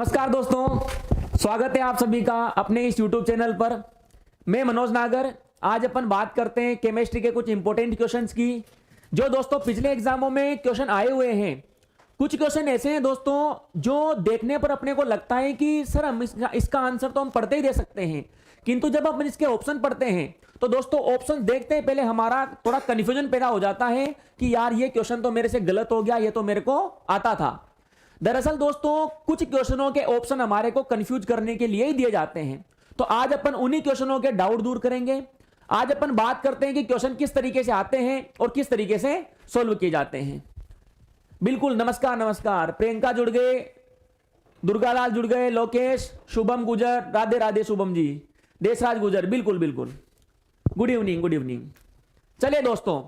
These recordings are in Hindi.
नमस्कार दोस्तों, स्वागत है आप सभी का अपने इस YouTube चैनल पर। मैं मनोज नागर। आज अपन बात करते हैं केमिस्ट्री के कुछ इंपॉर्टेंट क्वेश्चंस की, जो दोस्तों पिछले एग्जामों में क्वेश्चन आए हुए हैं। कुछ क्वेश्चन ऐसे हैं दोस्तों जो देखने पर अपने को लगता है कि सर हम इसका आंसर तो हम पढ़ते ही दे सकते हैं, किंतु जब अपन इसके ऑप्शन पढ़ते हैं तो दोस्तों ऑप्शन देखते हैं पहले हमारा थोड़ा कंफ्यूजन पैदा हो जाता है कि यार ये क्वेश्चन तो मेरे से गलत हो गया, ये तो मेरे को आता था। दरअसल दोस्तों कुछ क्वेश्चनों के ऑप्शन हमारे को कंफ्यूज करने के लिए ही दिए जाते हैं। तो आज अपन उन्हीं क्वेश्चनों के डाउट दूर करेंगे। आज अपन बात करते हैं कि क्वेश्चन किस तरीके से आते हैं और किस तरीके से सोल्व किए जाते हैं। बिल्कुल, नमस्कार नमस्कार। प्रियंका जुड़ गए, दुर्गालाल जुड़ गए, लोकेश, शुभम गुजर, राधे राधे शुभम जी, देशराज गुजर, बिल्कुल बिल्कुल, गुड इवनिंग गुड इवनिंग। चलिए दोस्तों,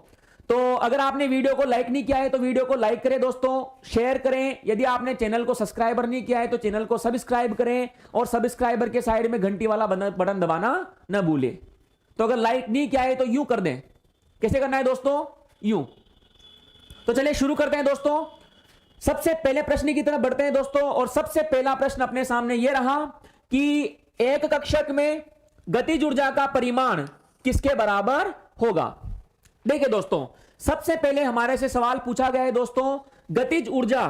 तो अगर आपने वीडियो को लाइक नहीं किया है तो वीडियो को लाइक करें दोस्तों, शेयर करें। यदि आपने चैनल को सब्सक्राइबर नहीं किया है तो चैनल को सब्सक्राइब करें और सब्सक्राइबर के साइड में घंटी वाला बटन दबाना न भूले। तो अगर लाइक नहीं किया है तो यूं कर दें। कैसे करना है दोस्तों? यूं। तो चलिए शुरू करते हैं दोस्तों। सबसे पहले प्रश्न की तरफ बढ़ते हैं दोस्तों, और सबसे पहला प्रश्न अपने सामने यह रहा कि एक कक्षक में गतिज ऊर्जा का परिमाण किसके बराबर होगा। देखिए दोस्तों, सबसे पहले हमारे से सवाल पूछा गया है दोस्तों, गतिज ऊर्जा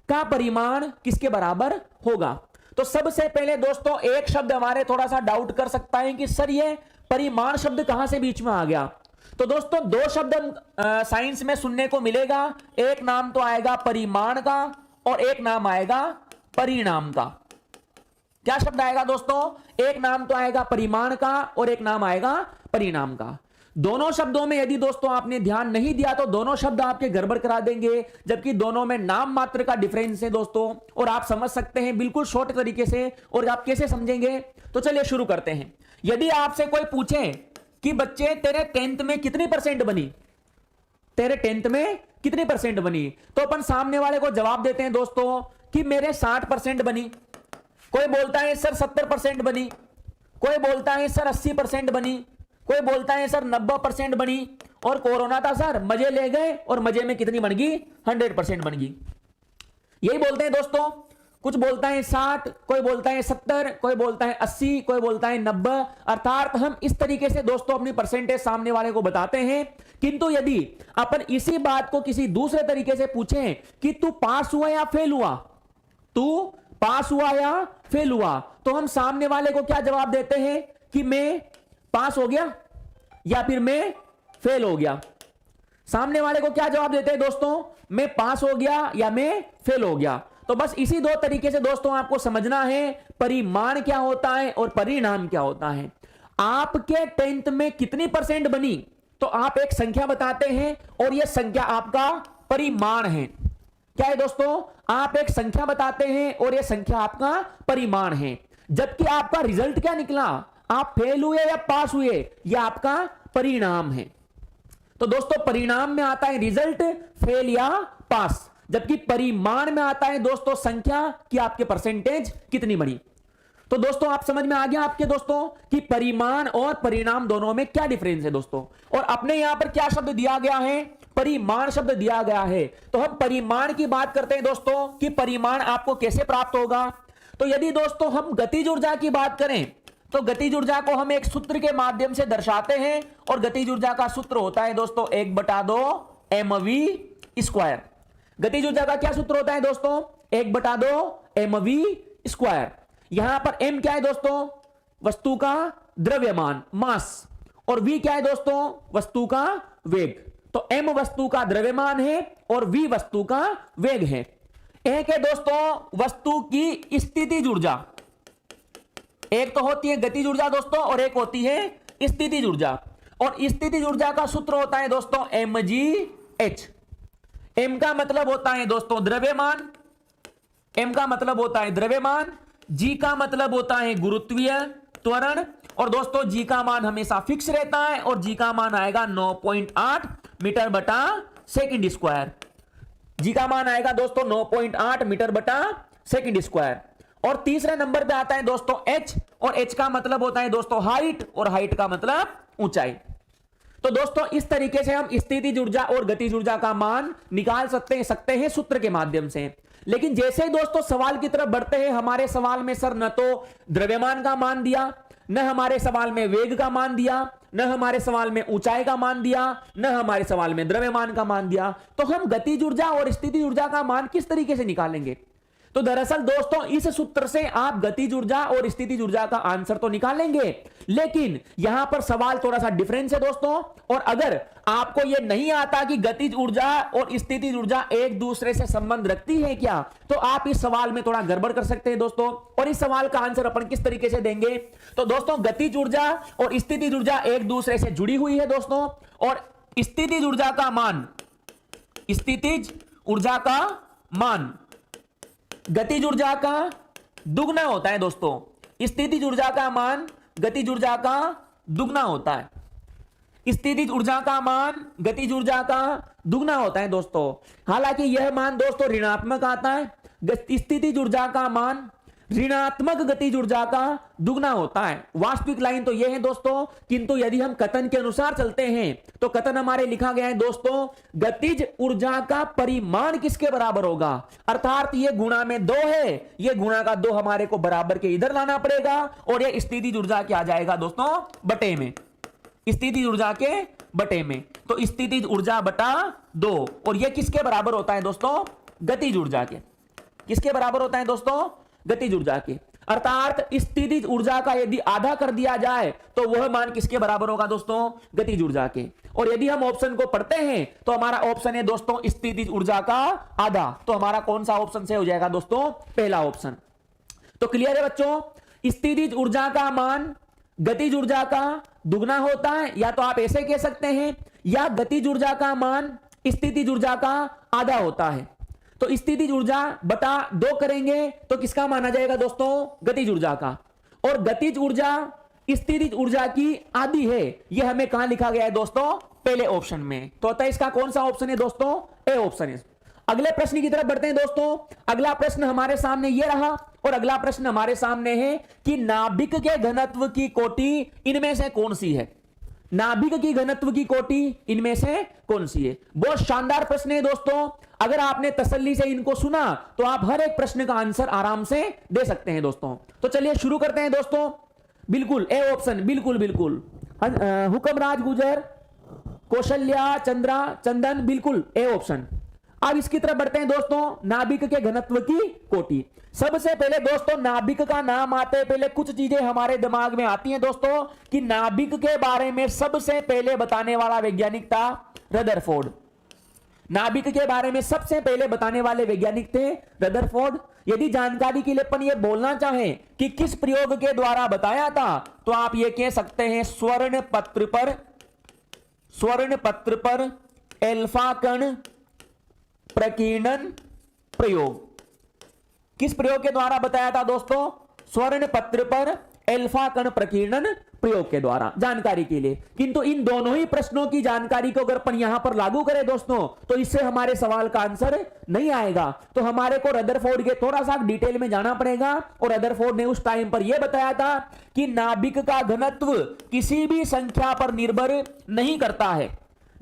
का परिमाण किसके बराबर होगा। तो सबसे पहले दोस्तों एक शब्द हमारे थोड़ा सा डाउट कर सकता है कि सर ये परिमाण शब्द कहां से बीच में आ गया। तो दोस्तों दो शब्द साइंस में सुनने को मिलेगा। एक नाम तो आएगा परिमाण का और एक नाम आएगा परिणाम का। क्या शब्द आएगा दोस्तों? एक नाम तो आएगा परिमाण का और एक नाम आएगा परिणाम का। दोनों शब्दों में यदि दोस्तों आपने ध्यान नहीं दिया तो दोनों शब्द आपके गड़बड़ करा देंगे, जबकि दोनों में नाम मात्र का डिफरेंस है दोस्तों, और आप समझ सकते हैं बिल्कुल शॉर्ट तरीके से। और आप कैसे समझेंगे, तो चलिए शुरू करते हैं। यदि आपसे कोई पूछे कि बच्चे तेरे 10th में कितनी परसेंट बनी, तेरे 10th में कितनी परसेंट बनी, तो अपन सामने वाले को जवाब देते हैं दोस्तों कि मेरे 60% बनी। कोई बोलता है सर 70% बनी, कोई बोलता है सर 80% बनी, कोई बोलता है सर 90% बनी, और कोरोना था सर मजे ले गए और मजे में कितनी बन गई? 100% बन गई। यही बोलते हैं दोस्तों। कुछ बोलता है 60, कोई बोलता है 70, कोई बोलता है 80, कोई बोलता है 90। अर्थात हम इस तरीके से दोस्तों अपनी परसेंटेज सामने वाले को बताते हैं। किंतु यदि अपन इसी बात को किसी दूसरे तरीके से पूछें कि तू पास हुआ या फेल हुआ, तू पास हुआ या फेल हुआ, तो हम सामने वाले को क्या जवाब देते हैं कि मैं पास हो गया या फिर मैं फेल हो गया। सामने वाले को क्या जवाब देते हैं दोस्तों? मैं पास हो गया या मैं फेल हो गया। तो बस इसी दो तरीके से दोस्तों आपको समझना है परिमाण क्या होता है और परिणाम क्या होता है। आपके 10th में कितनी परसेंट बनी, तो आप एक संख्या बताते हैं और यह संख्या आपका परिमाण है। क्या है दोस्तों? आप एक संख्या बताते हैं और यह संख्या आपका परिमाण है। जबकि आपका रिजल्ट क्या निकला, आप फेल हुए या पास हुए, यह आपका परिणाम है। तो दोस्तों परिणाम में आता है रिजल्ट, फेल या पास, जबकि परिमाण में आता है दोस्तों संख्या कि आपके परसेंटेज कितनी बनी। तो दोस्तों आप समझ में आ गया आपके दोस्तों कि परिमाण और परिणाम दोनों में क्या डिफरेंस है दोस्तों। और अपने यहां पर क्या शब्द दिया गया है? परिमाण शब्द दिया गया है। तो हम परिमाण की बात करते हैं दोस्तों कि परिमाण आपको कैसे प्राप्त होगा। तो यदि दोस्तों हम गतिज ऊर्जा की बात करें तो गतिज ऊर्जा को हम एक सूत्र के माध्यम से दर्शाते हैं, और गतिज ऊर्जा का सूत्र होता है दोस्तों 1/2 mv²। गतिज ऊर्जा का क्या सूत्र होता है दोस्तों? 1/2 mv²। यहां पर m क्या है दोस्तों? वस्तु का द्रव्यमान, मास, और v क्या है दोस्तों? वस्तु का वेग। तो m वस्तु का द्रव्यमान है और v वस्तु का वेग है। एक है दोस्तों वस्तु की स्थितिज ऊर्जा, एक तो होती है गतिज ऊर्जा दोस्तों और एक होती है स्थितिज ऊर्जा। और स्थितिज ऊर्जा का सूत्र होता है दोस्तों mgh। m का मतलब होता है दोस्तों द्रव्यमान, m का मतलब होता है द्रव्यमान, g का मतलब होता है गुरुत्वीय त्वरण, और दोस्तों g का मान हमेशा फिक्स रहता है और g का मान आएगा 9.8 मीटर बटा सेकंड स्क्वायर। g का मान आएगा दोस्तों 9.8 मीटर बटा सेकंड स्क्वायर। और तीसरे नंबर पे आता है दोस्तों h, और h का मतलब होता है दोस्तों हाइट, और हाइट का मतलब ऊंचाई। तो दोस्तों इस तरीके से हम स्थितिज ऊर्जा और गतिज ऊर्जा का मान निकाल सकते हैं सूत्र के माध्यम से। लेकिन जैसे ही दोस्तों सवाल की तरफ बढ़ते हैं, हमारे सवाल में सर न तो द्रव्यमान का मान दिया, न हमारे सवाल में वेग का मान दिया, न हमारे सवाल में ऊंचाई का मान दिया, न हमारे सवाल में द्रव्यमान का मान दिया, तो हम गतिज ऊर्जा और स्थितिज ऊर्जा का मान किस तरीके से निकालेंगे? तो दरअसल दोस्तों इस सूत्र से आप गतिज ऊर्जा और स्थितिज ऊर्जा का आंसर तो निकालेंगे, लेकिन यहां पर सवाल थोड़ा सा डिफरेंस है दोस्तों। और अगर आपको यह नहीं आता कि गतिज ऊर्जा और स्थितिज ऊर्जा एक दूसरे से संबंध रखती है क्या, तो आप इस सवाल में थोड़ा गड़बड़ कर सकते हैं दोस्तों। और इस सवाल का आंसर अपन किस तरीके से देंगे? तो दोस्तों गतिज ऊर्जा और स्थितिज ऊर्जा एक दूसरे से जुड़ी हुई है दोस्तों, और स्थितिज ऊर्जा का मान, स्थितिज ऊर्जा का मान गतिज ऊर्जा का दुगना होता है दोस्तों। स्थितिज ऊर्जा का मान गतिज ऊर्जा का दुगना होता है। स्थितिज ऊर्जा का मान गतिज ऊर्जा का दुगना होता है दोस्तों। हालांकि यह मान दोस्तों ऋणात्मक आता है। स्थितिज ऊर्जा का मान ऋणात्मक गतिज ऊर्जा का दुगना होता है। वास्तविक लाइन तो यह है दोस्तों, किंतु यदि हम कथन के अनुसार चलते हैं तो कथन हमारे लिखा गया है दोस्तों, गतिज ऊर्जा का परिमाण किसके बराबर होगा? अर्थात ये गुणा में 2 है, ये गुणा का 2 हमारे को बराबर के इधर लाना पड़ेगा, और ये स्थितिज ऊर्जा के आ जाएगा दोस्तों बटे में, स्थितिज ऊर्जा के बटे में। तो स्थितिज ऊर्जा बटा 2, और ये किसके बराबर होता है दोस्तों? गतिज ऊर्जा के। किसके बराबर होता है दोस्तों? गतिज ऊर्जा के। अर्थात स्थितिज ऊर्जा का यदि आधा कर दिया जाए तो वह मान किसके बराबर होगा दोस्तों? गतिज ऊर्जा के। और यदि हम ऑप्शन को पढ़ते हैं तो हमारा ऑप्शन है दोस्तों स्थितिज ऊर्जा का आधा। तो हमारा कौन सा ऑप्शन से हो जाएगा दोस्तों? पहला ऑप्शन। तो क्लियर है बच्चों, स्थितिज ऊर्जा का मान गतिज ऊर्जा का दुगना होता है, या तो आप ऐसे कह सकते हैं, या गतिज ऊर्जा का मान स्थितिज ऊर्जा का आधा होता है। तो स्थितिज ऊर्जा बटा 2 करेंगे तो किसका माना जाएगा दोस्तों? गतिज ऊर्जा का। और गतिज ऊर्जा स्थितिज ऊर्जा की आधी है, यह हमें कहां लिखा गया है दोस्तों? पहले ऑप्शन में। तो अतः इसका कौन सा ऑप्शन है दोस्तों? ए ऑप्शन है। अगले प्रश्न की तरफ बढ़ते हैं दोस्तों। अगला प्रश्न हमारे सामने यह रहा, और अगला प्रश्न हमारे सामने है कि नाभिक के घनत्व की कोटि इनमें से कौन सी है? नाभिक की घनत्व की कोटि इनमें से कौन सी है? बहुत शानदार प्रश्न है दोस्तों। अगर आपने तसल्ली से इनको सुना तो आप हर एक प्रश्न का आंसर आराम से दे सकते हैं दोस्तों। तो चलिए शुरू करते हैं दोस्तों। बिल्कुल ए ऑप्शन, बिल्कुल बिल्कुल। हुक्मराज गुजर, कौशल्या, चंद्रा, चंदन, बिल्कुल ए ऑप्शन। अब इसकी तरफ बढ़ते हैं दोस्तों, नाभिक के घनत्व की कोटि। सबसे पहले दोस्तों नाभिक का नाम आते पहले कुछ चीजें हमारे दिमाग में आती हैं दोस्तों, कि नाभिक के बारे में सबसे पहले बताने वाला वैज्ञानिक था रदरफोर्ड। नाभिक के बारे में सबसे पहले बताने वाले वैज्ञानिक थे रदरफोर्ड। यदि जानकारी के लिए अपन ये बोलना चाहें कि किस प्रयोग के द्वारा बताया था, तो आप ये कह सकते हैं स्वर्ण पत्र पर एल्फा कण प्रकीर्णन प्रयोग। किस प्रयोग के द्वारा बताया था दोस्तों? स्वर्ण पत्र पर एल्फा कण प्रकीर्णन प्रयोग के द्वारा, जानकारी के लिए। किंतु इन दोनों ही प्रश्नों की जानकारी को अगर अपन यहां पर लागू करें दोस्तों, तो इससे हमारे सवाल का आंसर नहीं आएगा। तो हमारे को रदरफोर्ड के थोड़ा सा डिटेल में जाना पड़ेगा। और रदरफोर्ड ने उस टाइम पर यह बताया था कि नाभिक का घनत्व किसी भी संख्या पर निर्भर नहीं करता है।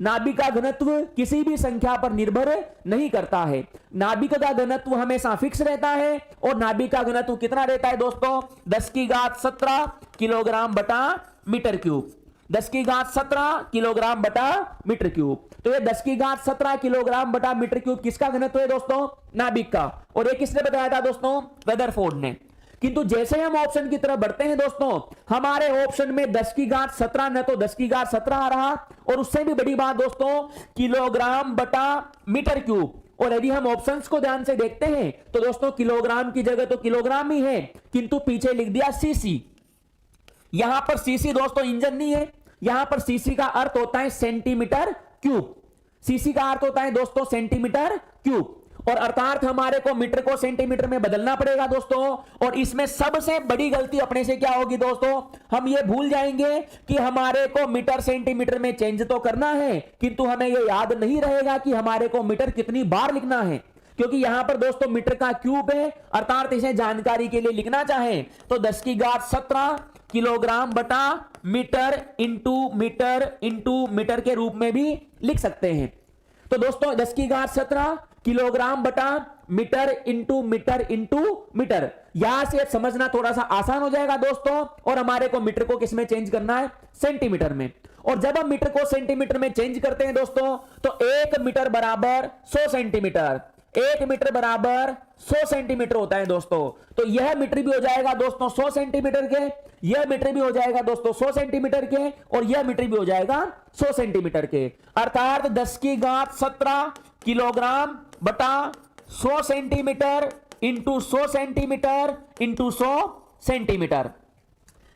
नाभिक का घनत्व किसी भी संख्या पर निर्भर नहीं करता है। नाभिक का घनत्व हमेशा फिक्स रहता है। और नाभिक का घनत्व कितना रहता है दोस्तों? 10⁻17 किलोग्राम बटा मीटर क्यूब। 10⁻17 किलोग्राम बटा मीटर क्यूब। तो ये 10⁻17 किलोग्राम बटा मीटर क्यूब किसका घनत्व है दोस्तों? नाभिक का। और ये किसने बताया था दोस्तों? रदरफोर्ड ने। किंतु जैसे हम ऑप्शन की तरफ बढ़ते हैं दोस्तों, हमारे ऑप्शन में 10⁻17 न तो 10⁻17 आ रहा, और उससे भी बड़ी बात दोस्तों किलोग्राम बटा मीटर क्यूब। और यदि हम ऑप्शंस को ध्यान से देखते हैं तो दोस्तों किलोग्राम की जगह तो किलोग्राम ही है, किंतु पीछे लिख दिया सीसी। यहां पर सीसी दोस्तों इंजन नहीं है, यहां पर सीसी का अर्थ होता है सेंटीमीटर क्यूब। सीसी का अर्थ होता है दोस्तों सेंटीमीटर क्यूब। और अर्थात हमारे को मीटर को सेंटीमीटर में बदलना पड़ेगा दोस्तों। और इसमें सबसे बड़ी गलती अपने से क्या होगी दोस्तों? हम ये भूल जाएंगे कि हमारे को मीटर सेंटीमीटर में चेंज तो करना है, किंतु हमें ये याद नहीं रहेगा कि हमारे को मीटर कितनी बार लिखना है। क्योंकि यहां पर दोस्तों मीटर का क्यूब है, अर्थात इसे जानकारी के लिए लिखना चाहें तो 10⁻17 किलोग्राम बटा मीटर इंटू मीटर के रूप में भी लिख सकते हैं। तो दोस्तों 10 की घात 17 किलोग्राम बटा मीटर इंटू मीटर। यहां से समझना थोड़ा सा आसान हो जाएगा दोस्तों। और हमारे को मीटर को किस में चेंज करना है? सेंटीमीटर में। और जब हम मीटर को सेंटीमीटर में चेंज करते हैं दोस्तों, तो 1 मीटर बराबर 100 सेंटीमीटर, 1 मीटर बराबर 100 सेंटीमीटर होता है दोस्तों। तो यह मीटर भी हो जाएगा दोस्तों 100 सेंटीमीटर के, यह मीटर भी हो जाएगा दोस्तों 100 सेंटीमीटर के, और यह मीटर भी हो जाएगा 100 सेंटीमीटर के। अर्थात 10 की घात 17 किलोग्राम बटा 100 centimetre into 100 centimetre into 100 centimetre.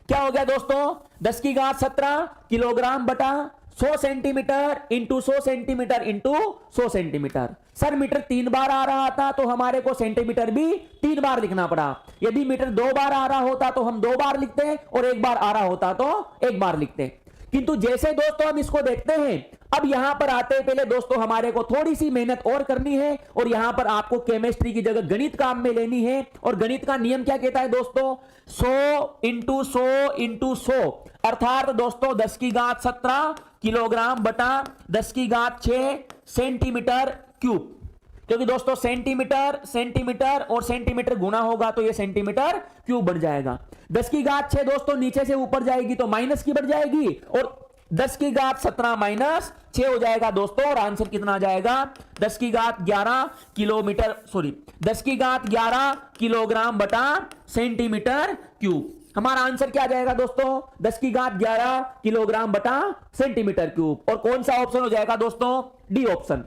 क्या हो गया दोस्तों? 10 की घात 17 किलोग्राम बटा 100 centimetre into 100 centimetre into 100 centimetre. Sir metre 3 बार आ रहा था तो हमारे को सेंटीमीटर भी 3 बार लिखना पड़ा। यदि मीटर 2 बार आ रहा होता तो हम 2 बार लिखते, और 1 बार आ रहा होता तो 1 बार लिखते। किंतु जैसे दोस्तों हम इसको देखते हैं, अब यहां पर आते पहले दोस्तों हमारे को थोड़ी सी मेहनत और करनी है, और यहां पर आपको केमिस्ट्री की जगह गणित काम में लेनी है। और गणित का नियम क्या कहता है दोस्तों? 100 इंटू 100 इंटू 100। अर्थात दोस्तों 10 की घात 17 किलोग्राम बटा 10 की घात 6 सेंटीमीटर क्यूब। क्योंकि दोस्तों सेंटीमीटर और सेंटीमीटर गुणा होगा तो यह सेंटीमीटर क्यूब बन जाएगा। 10 की घात 6 दोस्तों नीचे से ऊपर जाएगी तो माइनस की बढ़ जाएगी, और 10 की घात 17 माइनस 6 हो जाएगा दोस्तों। और आंसर कितना आ जाएगा? 10 की घात 11 10 की घात 11 किलोग्राम बटा सेंटीमीटर क्यूब। हमारा आंसर क्या आ जाएगा दोस्तों? 10 की घात 11 किलोग्राम बटा सेंटीमीटर क्यूब। और कौन सा ऑप्शन हो जाएगा दोस्तों? D option.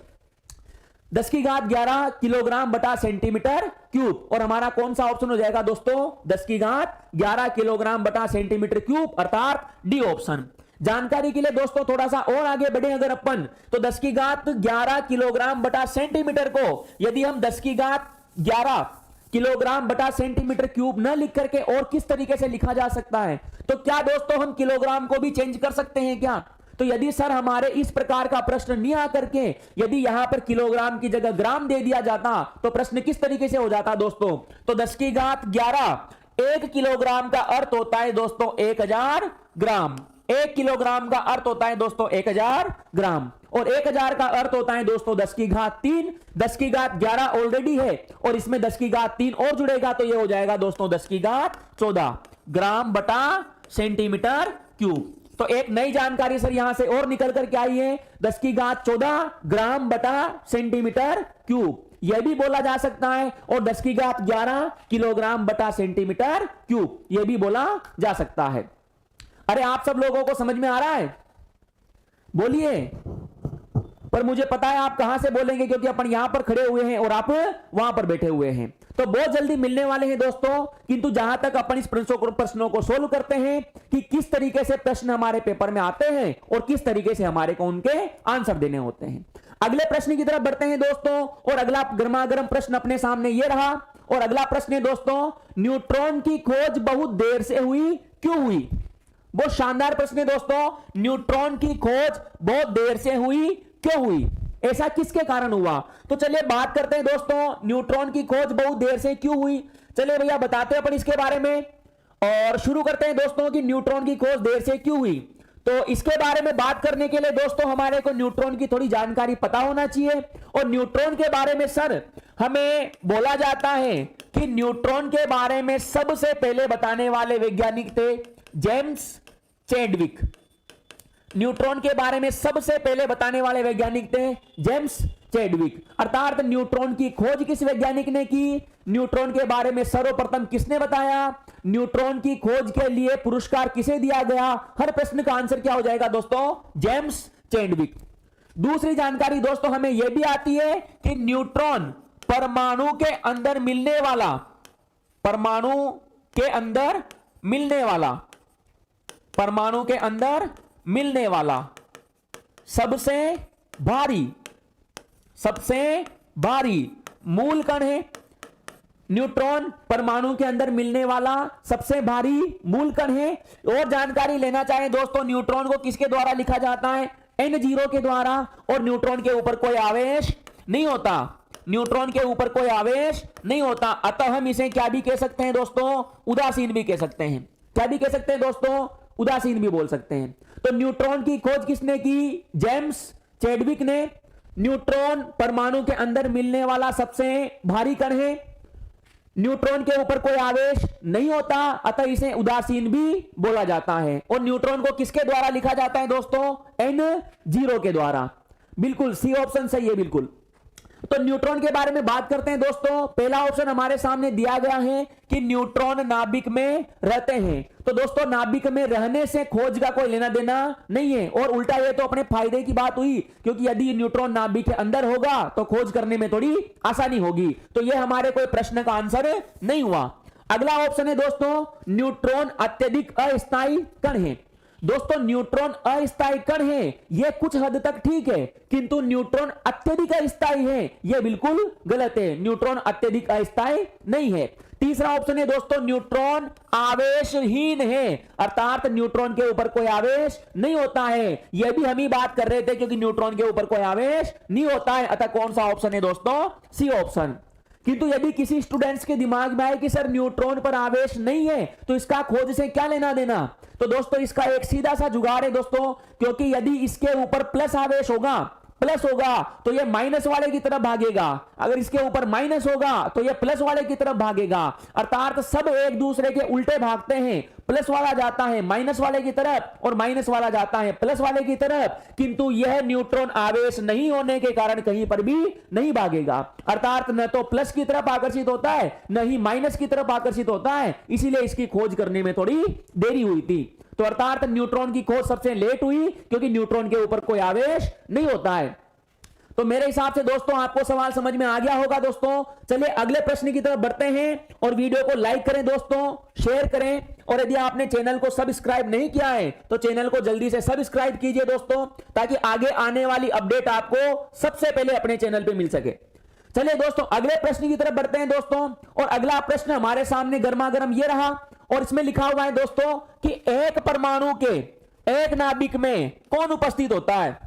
10 की घात 11 किलोग्राम बटा सेंटीमीटर क्यूब। और हमारा कौन सा ऑप्शन हो जाएगा दोस्तों? 10 की घात 11 किलोग्राम बटा सेंटीमीटर क्यूब, अर्थात डी ऑप्शन। जानकारी के लिए दोस्तों थोड़ा सा और आगे बढ़े अगर अपन, तो 10 की घात 11 किलोग्राम बटा सेंटीमीटर को यदि हम 10 की घात 11 किलोग्राम बटा सेंटीमीटर क्यूब न लिख करके और किस तरीके से लिखा जा सकता है? तो क्या दोस्तों हम किलोग्राम को भी चेंज कर सकते हैं क्या? तो यदि सर हमारे इस प्रकार का प्रश्न नहीं आकर के यदि यहां पर किलोग्राम की जगह ग्राम दे दिया जाता तो प्रश्न किस तरीके से हो जाता दोस्तों? तो 10 की घात 11 1 किलोग्राम का अर्थ होता है दोस्तों 1000 ग्राम। 1 किलोग्राम का अर्थ होता है दोस्तों 1000 ग्राम, और 1000 का अर्थ होता है दोस्तों 10 की घात 3। 10 की घात 11 ऑलरेडी है और इसमें 10 की घात 3 और जुड़ेगा तो यह हो जाएगा दोस्तों 10 की घात 14 ग्राम बटा सेंटीमीटर क्यूब। तो एक नई जानकारी सर यहां से और निकल करके आई है, 10 की घात 14 ग्राम बटा सेंटीमीटर क्यूब यह भी बोला जा सकता है, और 10 की घात 11 किलोग्राम बटा सेंटीमीटर क्यूब यह भी बोला जा सकता है। अरे आप सब लोगों को समझ में आ रहा है? बोलिए। पर मुझे पता है आप कहां से बोलेंगे, क्योंकि अपन यहां पर खड़े हुए हैं और आप वहां पर बैठे हुए हैं। तो बहुत जल्दी मिलने वाले हैं दोस्तों। किंतु जहां तक अपन इस प्रश्नों को सोल्व करते हैं कि किस तरीके से प्रश्न हमारे पेपर में आते हैं और किस तरीके से हमारे को उनके आंसर देने होते हैं। अगले प्रश्न की तरफ बढ़ते हैं दोस्तों, और अगला गर्मागर्म प्रश्न अपने सामने ये रहा। और अगला प्रश्न है दोस्तों, न्यूट्रॉन की खोज बहुत देर से हुई, क्यों हुई? बहुत शानदार प्रश्न है दोस्तों। न्यूट्रॉन की खोज बहुत देर से हुई, क्यों हुई? ऐसा किसके कारण हुआ? तो चलिए बात करते हैं दोस्तों, न्यूट्रॉन की खोज बहुत देर से क्यों हुई। चलिए भैया बताते हैं अपन इसके बारे में, और शुरू करते हैं दोस्तों कि न्यूट्रॉन की खोज देर से क्यों हुई। तो इसके बारे में बात करने के लिए दोस्तों हमारे को न्यूट्रॉन की थोड़ी जानकारी पता होना चाहिए। और न्यूट्रॉन के बारे में सर हमें बोला जाता है कि न्यूट्रॉन के बारे में सबसे पहले बताने वाले वैज्ञानिक थे जेम्स चैडविक। न्यूट्रॉन के बारे में सबसे पहले बताने वाले वैज्ञानिक थे जेम्स चैडविक। अर्थात न्यूट्रॉन की खोज किस वैज्ञानिक ने की? न्यूट्रॉन के बारे में सर्वप्रथम किसने बताया? न्यूट्रॉन की खोज के लिए पुरस्कार किसे दिया गया? हर प्रश्न का आंसर क्या हो जाएगा दोस्तों? James Chadwick. दूसरी जानकारी दोस्तों हमें यह भी आती है कि न्यूट्रॉन परमाणु के अंदर मिलने वाला, परमाणु के अंदर मिलने वाला, परमाणु के अंदर मिलने वाला सबसे भारी मूल कण है। न्यूट्रॉन परमाणु के अंदर मिलने वाला सबसे भारी मूल कण है। और जानकारी लेना चाहें दोस्तों, न्यूट्रॉन को किसके द्वारा लिखा जाता है? N0 के द्वारा। और न्यूट्रॉन के ऊपर कोई आवेश नहीं होता, न्यूट्रॉन के ऊपर कोई आवेश नहीं होता। अतः हम इसे क्या भी कह सकते हैं दोस्तों? उदासीन भी कह सकते हैं। क्या भी कह सकते हैं दोस्तों, उदासीन भी बोल सकते हैं। तो न्यूट्रॉन की खोज किसने की? जेम्स चैडविक ने। न्यूट्रॉन परमाणु के अंदर मिलने वाला सबसे भारी कण है। न्यूट्रॉन के ऊपर कोई आवेश नहीं होता, अतः इसे उदासीन भी बोला जाता है। और न्यूट्रॉन को किसके द्वारा लिखा जाता है दोस्तों? N0 के द्वारा। बिल्कुल सी ऑप्शन सही है, बिल्कुल। तो न्यूट्रॉन के बारे में बात करते हैं दोस्तों। पहला ऑप्शन हमारे सामने दिया गया है कि न्यूट्रॉन नाभिक में रहते हैं। तो दोस्तों नाभिक में रहने से खोज का कोई लेना देना नहीं है, और उल्टा ये तो अपने फायदे की बात हुई, क्योंकि यदि न्यूट्रॉन नाभिक के अंदर होगा तो खोज करने में थोड़ी आसानी होगी। तो ये हमारे कोई प्रश्न का आंसर नहीं हुआ। अगला ऑप्शन है दोस्तों, न्यूट्रॉन अत्यधिक अस्थायी कण है। दोस्तों न्यूट्रॉन अस्थायी कण है, यह कुछ हद तक ठीक है, किंतु न्यूट्रॉन अत्यधिक अस्थायी है, यह बिल्कुल गलत है। न्यूट्रॉन अत्यधिक अस्थायी नहीं है। तीसरा ऑप्शन है दोस्तों, न्यूट्रॉन आवेशहीन है, अर्थात न्यूट्रॉन के ऊपर कोई आवेश नहीं होता है। यह भी हम ही बात कर रहे थे, क्योंकि न्यूट्रॉन के ऊपर कोई आवेश नहीं होता है, अतः कौन सा ऑप्शन है दोस्तों? C option. किंतु यदि किसी स्टूडेंट्स के दिमाग में आए कि सर न्यूट्रॉन पर आवेश नहीं है, तो इसका खोज से क्या लेना देना, तो दोस्तों इसका एक सीधा सा जुगाड़ है दोस्तों, क्योंकि यदि इसके ऊपर प्लस आवेश होगा, प्लस होगा तो यह माइनस वाले की तरफ भागेगा, अगर इसके ऊपर माइनस होगा तो यह प्लस वाले की तरफ भागेगा। अर्थात सब एक दूसरे के उल्टे भागते हैं, प्लस वाला जाता है माइनस वाले की तरफ और माइनस वाला जाता है प्लस वाले की तरफ, किंतु यह न्यूट्रॉन आवेश नहीं होने के कारण कहीं पर भी नहीं भागेगा। अर्थात न तो प्लस की तरफ आकर्षित होता है, न ही माइनस की तरफ आकर्षित होता है, इसीलिए इसकी खोज करने में थोड़ी देरी हुई थी। तो अर्थात न्यूट्रॉन की खोज सबसे लेट हुई, क्योंकि न्यूट्रॉन के ऊपर कोई आवेश नहीं होता है। तो मेरे हिसाब से दोस्तों आपको सवाल समझ में आ गया होगा दोस्तों। चलिए अगले प्रश्न की तरफ बढ़ते हैं, और वीडियो को लाइक करें दोस्तों, शेयर करें, और यदि आपने चैनल को सब्सक्राइब नहीं किया है तो चैनल को जल्दी से सब्सक्राइब कीजिए दोस्तों, ताकि आगे आने वाली अपडेट आपको सबसे पहले अपने चैनल पे मिल सके। चलिए दोस्तों अगले प्रश्न की तरफ बढ़ते हैं दोस्तों, और अगला प्रश्न हमारे सामने गर्मा गर्म ये रहा, और इसमें लिखा हुआ है दोस्तों कि एक परमाणु के एक नाभिक में कौन उपस्थित होता है?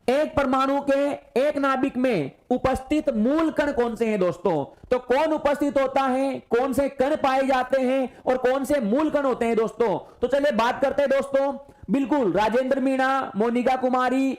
एक परमाणु के एक नाभिक में उपस्थित मूल कण कौन से हैं दोस्तों? तो कौन उपस्थित होता है, कौन से कण पाए जाते हैं, और कौन से मूल कण होते हैं दोस्तों? तो चलिए बात करते हैं दोस्तों। बिल्कुल राजेंद्र मीणा, मोनिका कुमारी,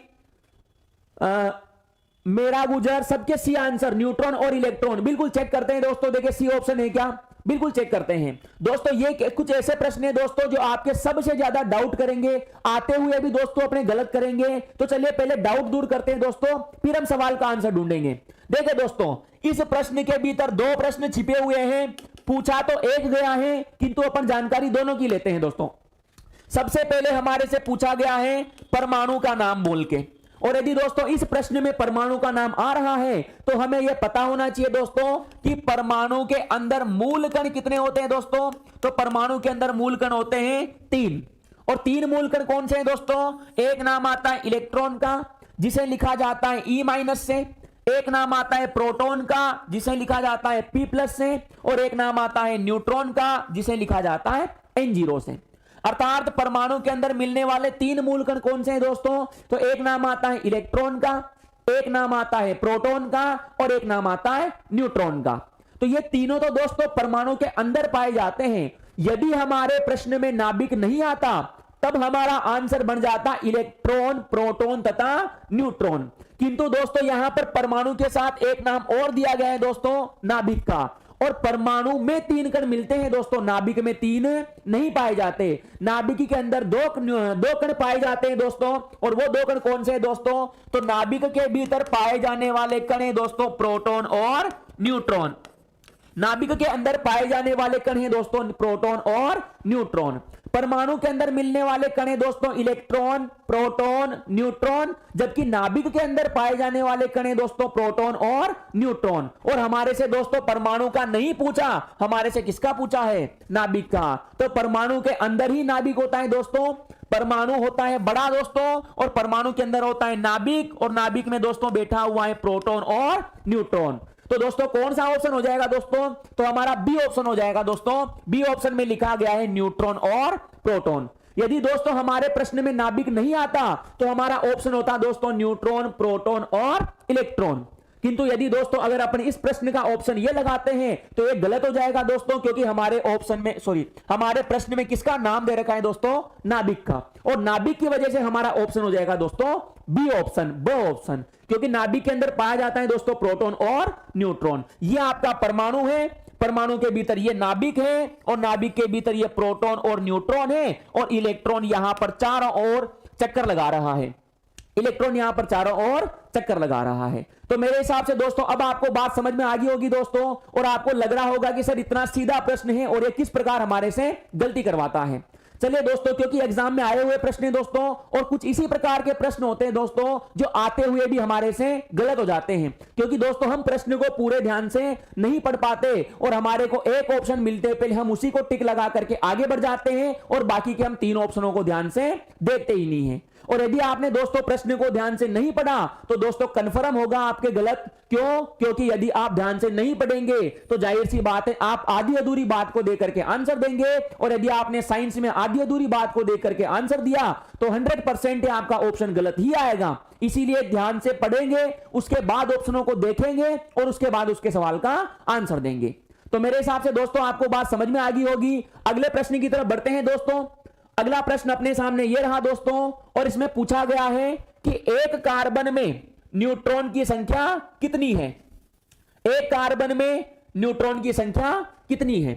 मेरा गुजर, सबके सी आंसर न्यूट्रॉन और इलेक्ट्रॉन। बिल्कुल चेक करते हैं दोस्तों, देखिए सी ऑप्शन है क्या, बिल्कुल चेक करते हैं दोस्तों। ये कुछ ऐसे प्रश्न है दोस्तों जो आपके सबसे ज्यादा डाउट करेंगे, आते हुए भी दोस्तों अपने गलत करेंगे। तो चलिए पहले डाउट दूर करते हैं दोस्तों, फिर हम सवाल का आंसर ढूंढेंगे। देखिए दोस्तों इस प्रश्न के भीतर दो प्रश्न छिपे हुए हैं, पूछा तो एक गया है, किंतु अपन जानकारी दोनों की लेते हैं दोस्तों। सबसे पहले हमारे से पूछा गया है परमाणु का नाम बोल के, और यदि दोस्तों इस प्रश्न में परमाणु का नाम आ रहा है तो हमें यह पता होना चाहिए दोस्तों कि परमाणु के अंदर मूल कण कितने होते हैं दोस्तों। तो परमाणु के अंदर मूल कण होते हैं 3, और 3 मूल कण कौन से हैं दोस्तों? एक नाम आता है इलेक्ट्रॉन का, जिसे लिखा जाता है E- से, एक नाम आता है प्रोटॉन का, जिसे लिखा जाता है P+ से, और एक नाम आता है न्यूट्रॉन का, जिसे लिखा जाता है N0 से। अर्थात परमाणु के अंदर मिलने वाले 3 मूल कण कौन से हैं दोस्तों? तो एक नाम आता है इलेक्ट्रॉन का, एक नाम आता है प्रोटॉन का, और एक नाम आता है न्यूट्रॉन का। तो ये तीनों तो दोस्तों परमाणु के अंदर पाए जाते हैं। यदि हमारे प्रश्न में नाभिक नहीं आता तब हमारा आंसर बन जाता इलेक्ट्रॉन, प्रोटॉन तथा न्यूट्रॉन। किंतु दोस्तों यहां पर परमाणु के साथ एक नाम और दिया गया है दोस्तों नाभिक का, और परमाणु में 3 कण मिलते हैं दोस्तों, नाभिक में 3 नहीं पाए जाते। नाभिक के अंदर दो कण पाए जाते हैं दोस्तों, और वो 2 कण कौन से हैं दोस्तों? तो नाभिक के भीतर पाए जाने वाले कण हैं दोस्तों प्रोटॉन और न्यूट्रॉन। नाभिक के अंदर पाए जाने वाले कण हैं दोस्तों प्रोटॉन और न्यूट्रॉन। परमाणु के अंदर मिलने वाले कण हैं दोस्तों इलेक्ट्रॉन, प्रोटॉन, न्यूट्रॉन, जबकि नाभिक के अंदर पाए जाने वाले कण हैं दोस्तों प्रोटॉन और न्यूट्रॉन। और हमारे से दोस्तों परमाणु का नहीं पूछा, हमारे से किसका पूछा है? नाभिक का। तो परमाणु के अंदर ही नाभिक होता है दोस्तों, परमाणु होता है बड़ा दोस्तों, और परमाणु के अंदर होता है नाभिक, और नाभिक में दोस्तों बैठा हुआ है प्रोटॉन और न्यूट्रॉन। तो दोस्तों कौन सा ऑप्शन हो जाएगा दोस्तों? तो हमारा बी ऑप्शन हो जाएगा दोस्तों। बी ऑप्शन में लिखा गया है न्यूट्रॉन और प्रोटॉन। यदि दोस्तों हमारे प्रश्न में नाभिक नहीं आता तो हमारा ऑप्शन होता दोस्तों न्यूट्रॉन, प्रोटॉन और इलेक्ट्रॉन। किंतु यदि दोस्तों अगर अपन इस प्रश्न का ऑप्शन ये लगाते हैं तो ये गलत हो जाएगा दोस्तों, क्योंकि हमारे ऑप्शन में हमारे प्रश्न में किसका नाम दे रखा है दोस्तों, नाभिक का, और नाभिक की वजह से हमारा ऑप्शन हो जाएगा दोस्तों बी ऑप्शन, ब ऑप्शन, क्योंकि नाभिक के अंदर पाया जाता है दोस्तों प्रोटॉन और न्यूट्रॉन। ये आपका परमाणु है, परमाणु के भीतर ये नाभिक है और नाभिक के भीतर ये प्रोटॉन और न्यूट्रॉन है, और इलेक्ट्रॉन यहां पर चारों ओर चक्कर लगा रहा है, इलेक्ट्रॉन यहां पर चारों ओर चक्कर लगा रहा है। तो मेरे हिसाब से दोस्तों अब आपको बात समझ में आ गई होगी दोस्तों, और आपको लग रहा होगा कि सर इतना सीधा प्रश्न है और ये किस प्रकार हमारे से गलती करवाता है। चलिए दोस्तों, क्योंकि एग्जाम में आए हुए प्रश्न हैं दोस्तों, और कुछ इसी प्रकार के प्रश्न होते हैं दोस्तों जो आते हुए भी हमारे से गलत हो जाते हैं, क्योंकि दोस्तों हम प्रश्न को पूरे ध्यान से नहीं पढ़ पाते और हमारे को एक ऑप्शन मिलते पहले हम उसी को टिक लगा करके आगे बढ़ जाते हैं और बाकी के हम 3 ऑप्शनों को ध्यान से देखते ही नहीं है। और यदि आपने दोस्तों प्रश्न को ध्यान से नहीं पढ़ा तो दोस्तों कंफर्म होगा आपके गलत। क्यों? क्योंकि यदि आप ध्यान से नहीं पढ़ेंगे तो जाहिर सी बात है आप आधी अधूरी बात को देकर के आंसर देंगे, और यदि आपने साइंस में आधी अधूरी बात को देकर के आंसर दिया तो 100% आपका ऑप्शन गलत ही आएगा। इसीलिए ध्यान से पढ़ेंगे, उसके बाद ऑप्शनों को देखेंगे और उसके बाद उसके सवाल का आंसर देंगे। तो मेरे हिसाब से दोस्तों आपको बात समझ में आ गई होगी। अगले प्रश्न की तरफ बढ़ते हैं दोस्तों। अगला प्रश्न अपने सामने यह रहा दोस्तों, और इसमें पूछा गया है कि एक कार्बन में न्यूट्रॉन की संख्या कितनी है। एक कार्बन में न्यूट्रॉन की संख्या कितनी है।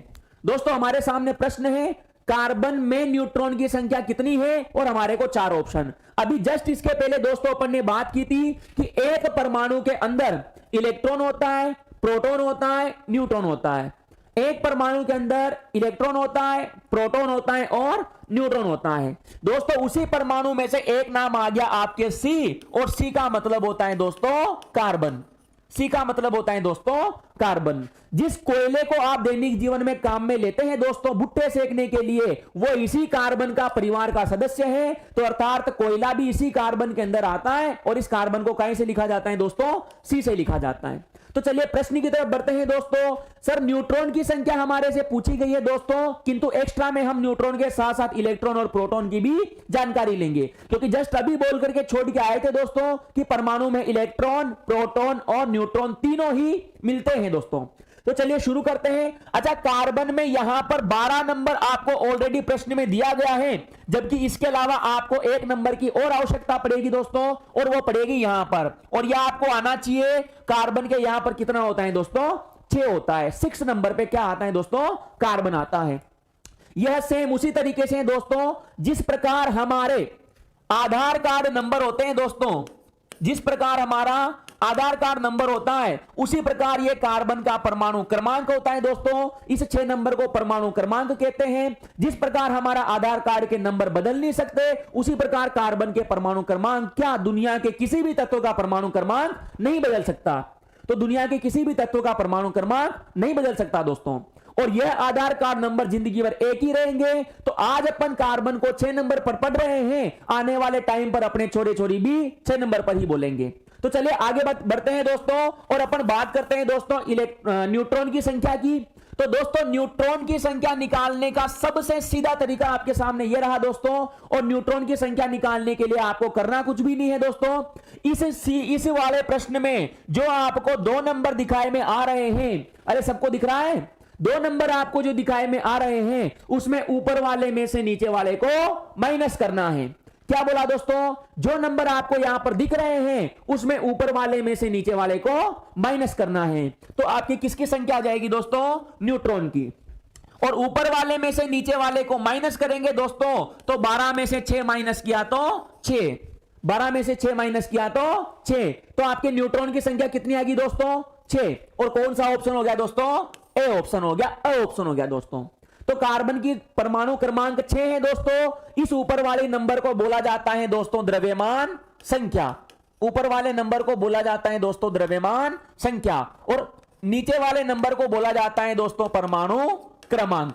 दोस्तों हमारे सामने प्रश्न है कार्बन में न्यूट्रॉन की संख्या कितनी है, और हमारे को 4 ऑप्शन। अभी जस्ट इसके पहले दोस्तों अपन ने बात की थी कि एक परमाणु के अंदर इलेक्ट्रॉन होता है, प्रोटॉन होता है, न्यूट्रॉन होता है। एक परमाणु के अंदर इलेक्ट्रॉन होता है, प्रोटॉन होता है और न्यूट्रॉन होता है। दोस्तों उसी परमाणु में से एक नाम आ गया आपके सी, और सी का मतलब होता है दोस्तों कार्बन। सी का मतलब होता है दोस्तों कार्बन। जिस कोयले को आप दैनिक जीवन में काम में लेते हैं दोस्तों भुट्टे सेकने के लिए, वो इसी कार्बन का परिवार का सदस्य है। तो अर्थात कोयला भी इसी कार्बन के अंदर आता है, और इस कार्बन को कहीं से लिखा जाता है दोस्तों, सी से लिखा जाता है। तो चलिए प्रश्न की तरफ बढ़ते हैं दोस्तों। सर न्यूट्रॉन की संख्या हमारे से पूछी गई है दोस्तों, किंतु एक्स्ट्रा में हम न्यूट्रॉन के साथ साथ इलेक्ट्रॉन और प्रोटॉन की भी जानकारी लेंगे, क्योंकि जस्ट अभी बोल करके छोड़ के आए थे दोस्तों कि परमाणु में इलेक्ट्रॉन, प्रोटॉन और न्यूट्रॉन तीनों ही मिलते हैं दोस्तों। तो चलिए शुरू करते हैं। अच्छा, कार्बन में यहां पर 12 नंबर आपको ऑलरेडी प्रश्न में दिया गया है, जबकि इसके अलावा आपको 1 नंबर की और आवश्यकता पड़ेगी दोस्तों, और वो पड़ेगी यहां पर। और यह आपको आना चाहिए कार्बन के यहां पर कितना होता है दोस्तों, 6 होता है। 6 नंबर पे क्या आता है दोस्तों, कार्बन आता है। यह सेम उसी तरीके से दोस्तों जिस प्रकार हमारे आधार कार्ड नंबर होते हैं दोस्तों, जिस प्रकार हमारा आधार कार्ड नंबर होता है उसी प्रकार ये कार्बन का परमाणु क्रमांक होता है दोस्तों। इस 6 नंबर को परमाणु क्रमांक कहते हैं। जिस प्रकार हमारा आधार कार्ड के नंबर बदल नहीं सकते, उसी प्रकार कार्बन के परमाणु क्रमांक क्या दुनिया के किसी भी तत्व का परमाणु क्रमांक नहीं बदल सकता। तो दुनिया के किसी भी तत्व का परमाणु क्रमांक नहीं बदल सकता दोस्तों, और यह आधार कार्ड नंबर जिंदगी भर एक ही रहेंगे। तो आज अपन कार्बन को 6 नंबर पर पढ़ रहे हैं, आने वाले टाइम पर अपने छोरे छोरी भी 6 नंबर पर ही बोलेंगे। तो चलिए आगे बढ़ते हैं दोस्तों, और अपन बात करते हैं दोस्तों न्यूट्रॉन की संख्या की। तो दोस्तों न्यूट्रॉन की संख्या निकालने का सबसे सीधा तरीका आपके सामने यह रहा दोस्तों, और न्यूट्रॉन की संख्या निकालने के लिए आपको करना कुछ भी नहीं है दोस्तों। इस वाले प्रश्न में जो आपको 2 नंबर दिखाए में आ रहे हैं, अरे सबको दिख रहा है, 2 नंबर आपको जो दिखाए में आ रहे हैं उसमें ऊपर वाले में से नीचे वाले को माइनस करना है। क्या बोला दोस्तों, जो नंबर आपको यहां पर दिख रहे हैं उसमें ऊपर वाले में से नीचे वाले को माइनस करना है। तो आपकी किसकी संख्या आ जाएगी दोस्तों, न्यूट्रॉन की। और ऊपर वाले में से नीचे वाले को माइनस करेंगे दोस्तों, तो 12 में से 6 माइनस किया तो 6, 12 में से 6 माइनस किया तो 6। तो आपके न्यूट्रॉन की संख्या कितनी आएगी दोस्तों, 6। और कौन सा ऑप्शन हो गया दोस्तों, ए ऑप्शन हो गया, अ ऑप्शन हो गया दोस्तों। तो कार्बन की परमाणु क्रमांक 6 है दोस्तों। इस ऊपर वाले नंबर को बोला जाता है दोस्तों द्रव्यमान संख्या। ऊपर वाले नंबर को बोला जाता है दोस्तों द्रव्यमान संख्या, और नीचे वाले नंबर को बोला जाता है दोस्तों परमाणु क्रमांक।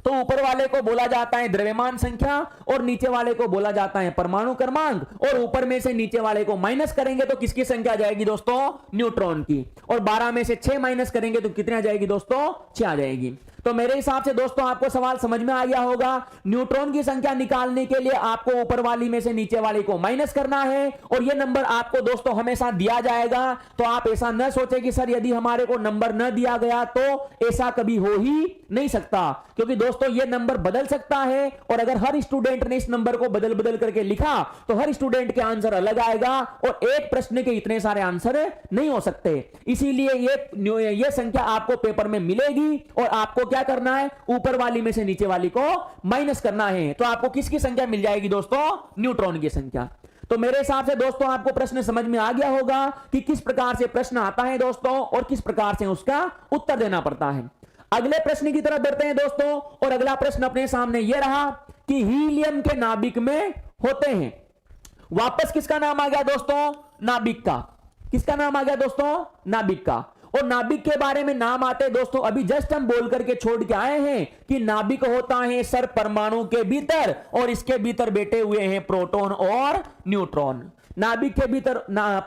तो ऊपर वाले को बोला जाता है द्रव्यमान संख्या और नीचे वाले को बोला जाता है परमाणु क्रमांक, और ऊपर में से नीचे वाले को माइनस करेंगे तो किसकी संख्या आ जाएगी दोस्तों, न्यूट्रॉन की। और 12 में से 6 माइनस करेंगे तो कितनी आ जाएगी दोस्तों, 6 आ जाएगी। तो मेरे हिसाब से दोस्तों आपको सवाल समझ में आ गया होगा। न्यूट्रॉन की संख्या निकालने के लिए आपको ऊपर वाली में से नीचे वाली को माइनस करना है और यह नंबर आपको दोस्तों हमेशा दिया जाएगा। तो आप ऐसा न सोचे कि सर यदि हमारे को नंबर न दिया गया तो ऐसा कभी हो ही नहीं सकता, क्योंकि दोस्तों यह नंबर बदल सकता है और अगर हर स्टूडेंट ने इस नंबर को बदल बदल करके लिखा तो हर स्टूडेंट के आंसर अलग आएगा और एक प्रश्न के इतने सारे आंसर नहीं हो सकते। इसीलिए ये संख्या आपको पेपर में मिलेगी और आपको क्या करना है, ऊपर वाली में से नीचे वाली को माइनस करना है। तो आपको किसकी संख्या मिल जाएगी दोस्तों, न्यूट्रॉन की संख्या। तो मेरे हिसाब से दोस्तों आपको प्रश्न समझ में आ गया होगा कि किस प्रकार से प्रश्न आता है दोस्तों और किस प्रकार से उसका उत्तर देना पड़ता है। अगले प्रश्न की तरफ बढ़ते हैं दोस्तों और अगला प्रश्न अपने सामने यह रहा कि हीलियम के नाभिक में होते हैं। वापस किसका नाम आ गया दोस्तों, नाभिक का। किसका नाम आ गया दोस्तों, नाभिक का। और नाभिक के बारे में नाम आते दोस्तों अभी जस्ट हम बोल करके छोड़ के आए हैं कि नाभिक होता है सर परमाणु के भीतर और इसके भीतर बैठे हुए हैं प्रोटॉन और न्यूट्रॉन। नाभिक के भीतर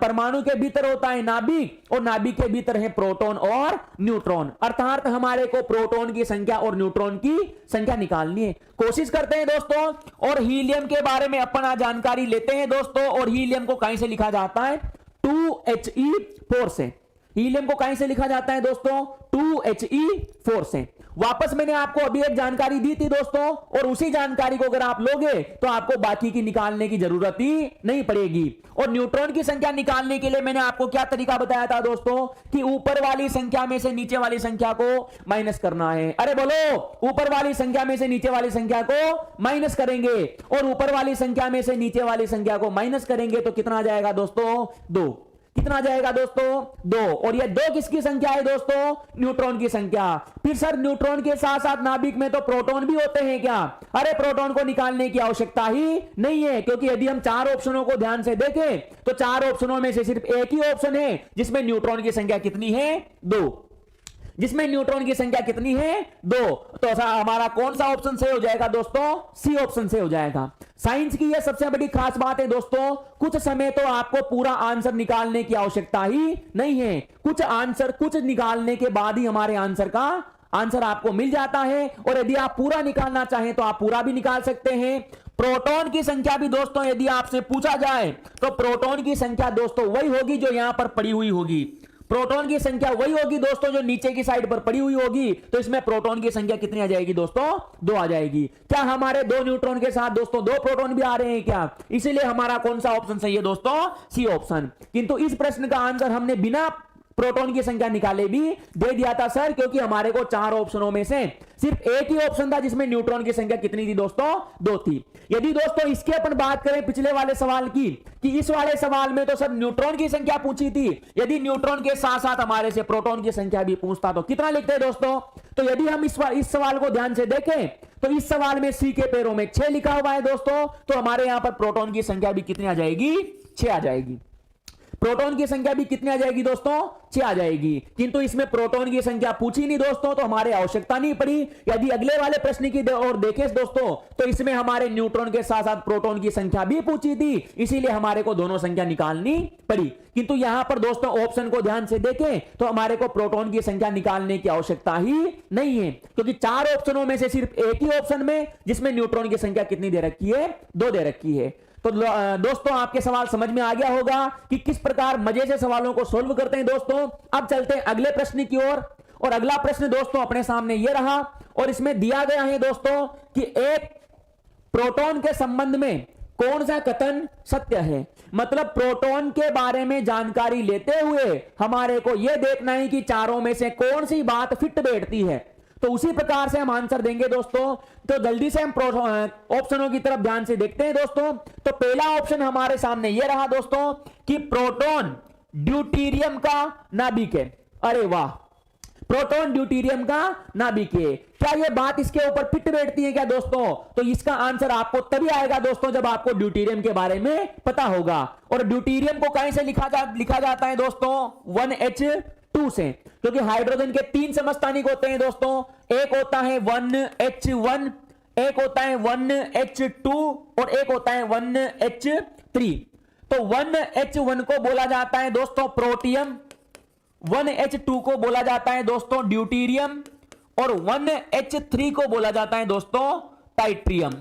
परमाणु के भीतर होता है नाभिक और नाभिक के भीतर है प्रोटॉन और न्यूट्रॉन। अर्थात हमारे को प्रोटॉन की संख्या और न्यूट्रॉन की संख्या निकालनी है। कोशिश करते हैं दोस्तों और हीलियम के बारे में अपना जानकारी लेते हैं दोस्तों। और हीलियम को कहीं से लिखा जाता है, 2He4 से। हीलियम को कहीं से लिखा जाता है दोस्तों, 2He4 से। वापस मैंने आपको अभी एक जानकारी दी थी दोस्तों और उसी जानकारी को अगर आप लोगे तो आपको बाकी की निकालने की जरूरत ही नहीं पड़ेगी। और न्यूट्रॉन की संख्या निकालने के लिए मैंने आपको क्या तरीका बताया था दोस्तों कि ऊपर वाली संख्या में से नीचे वाली संख्या को माइनस करना है। अरे बोलो, ऊपर वाली संख्या में से नीचे वाली संख्या को माइनस करेंगे और ऊपर वाली संख्या में से नीचे वाली संख्या को माइनस करेंगे तो कितना आ जाएगा दोस्तों, 2। कितना आ जाएगा दोस्तों, 2। और ये 2 किसकी संख्या है दोस्तों, न्यूट्रॉन की संख्या। फिर सर न्यूट्रॉन के साथ साथ नाभिक में तो प्रोटॉन भी होते हैं क्या? अरे प्रोटॉन को निकालने की आवश्यकता ही नहीं है, क्योंकि यदि हम 4 ऑप्शनों को ध्यान से देखें तो 4 ऑप्शनों में से सिर्फ एक ही ऑप्शन है जिसमें न्यूट्रॉन की संख्या कितनी है, 2। जिसमें न्यूट्रॉन की संख्या कितनी है, 2। तो हमारा कौन सा ऑप्शन सही हो जाएगा दोस्तों, सी ऑप्शन से हो जाएगा। साइंस की यह सबसे बड़ी खास बात है दोस्तों, कुछ समय तो आपको पूरा आंसर निकालने की आवश्यकता ही नहीं है। कुछ निकालने के बाद ही हमारे आंसर आपको मिल जाता है। और यदि आप पूरा निकालना चाहें तो आप पूरा भी निकाल सकते हैं। प्रोटॉन की संख्या भी दोस्तों यदि आपसे पूछा जाए तो प्रोटॉन की संख्या दोस्तों वही होगी जो यहां पर पड़ी हुई होगी। प्रोटॉन की संख्या वही होगी दोस्तों जो नीचे की साइड पर पड़ी हुई होगी। तो इसमें प्रोटॉन की संख्या कितनी आ जाएगी दोस्तों, 2 आ जाएगी। क्या हमारे 2 न्यूट्रॉन के साथ दोस्तों 2 प्रोटॉन भी आ रहे हैं क्या? इसीलिए हमारा कौन सा ऑप्शन सही है दोस्तों, सी ऑप्शन। किंतु इस प्रश्न का आंसर हमने बिना प्रोटॉन की संख्या निकाले भी दे दिया था सर, क्योंकि हमारे को 4 ऑप्शनों में से सिर्फ एक ही ऑप्शन था जिसमें न्यूट्रॉन की संख्या कितनी थी दोस्तों, 2 थी। यदि दोस्तों इसके अपन बात करें पिछले वाले सवाल की, कि इस वाले सवाल में तो सर न्यूट्रॉन की संख्या पूछी थी, यदि न्यूट्रॉन के साथ साथ हमारे से प्रोटॉन की संख्या भी पूछता तो कितना लिखते दोस्तों। तो यदि हम इस सवाल को ध्यान से देखें तो इस सवाल में सी के पैरों में 6 लिखा हुआ है दोस्तों, तो हमारे यहां पर प्रोटॉन की संख्या भी कितनी आ जाएगी, 6 आ जाएगी। प्रोटॉन की संख्या भी कितनी आ जाएगी दोस्तों, 6 आ जाएगी। किंतु इसमें प्रोटॉन की संख्या पूछी नहीं दोस्तों, तो हमारे आवश्यकता नहीं पड़ी। यदि अगले वाले प्रश्न की ओर देखें दोस्तों तो इसमें हमारे न्यूट्रॉन के साथ साथ प्रोटॉन की संख्या भी पूछी थी, इसीलिए हमारे को दोनों संख्या निकालनी पड़ी। किंतु यहां पर दोस्तों ऑप्शन को ध्यान से देखें तो हमारे को प्रोटॉन की संख्या निकालने की आवश्यकता ही नहीं है, क्योंकि 4 ऑप्शनों में से सिर्फ एक ही ऑप्शन में जिसमें न्यूट्रॉन की संख्या कितनी दे रखी है, 2 दे रखी है। तो दोस्तों आपके सवाल समझ में आ गया होगा कि किस प्रकार मजे से सवालों को सोल्व करते हैं दोस्तों। अब चलते हैं अगले प्रश्न की ओर। और अगला प्रश्न दोस्तों अपने सामने यह रहा और इसमें दिया गया है दोस्तों कि एक प्रोटॉन के संबंध में कौन सा कथन सत्य है। मतलब प्रोटॉन के बारे में जानकारी लेते हुए हमारे को यह देखना है कि चारों में से कौन सी बात फिट बैठती है। तो उसी प्रकार से हम आंसर देंगे दोस्तों। तो जल्दी से हम ऑप्शनों की तरफ ध्यान से देखते हैं दोस्तों। तो पहला ऑप्शन हमारे सामने यह रहा दोस्तों कि प्रोटॉन ड्यूटेरियम का नाभिक है। अरे वाह, प्रोटॉन ड्यूटेरियम का नाभिक है। क्या यह बात इसके ऊपर फिट बैठती है क्या दोस्तों? तो इसका आंसर आपको तभी आएगा दोस्तों जब आपको ड्यूटेरियम के बारे में पता होगा। और ड्यूटेरियम को कहीं से लिखा जाता है दोस्तों, 1H2 से, क्योंकि हाइड्रोजन के 3 समस्थानिक होते हैं दोस्तों। एक होता है 1H1, एक होता है 1H2 और एक होता है 1H3। तो 1H1 को बोला जाता है दोस्तों प्रोटियम, 1H2 को बोला जाता है दोस्तों ड्यूटेरियम और 1H3 को बोला जाता है दोस्तों टाइट्रियम।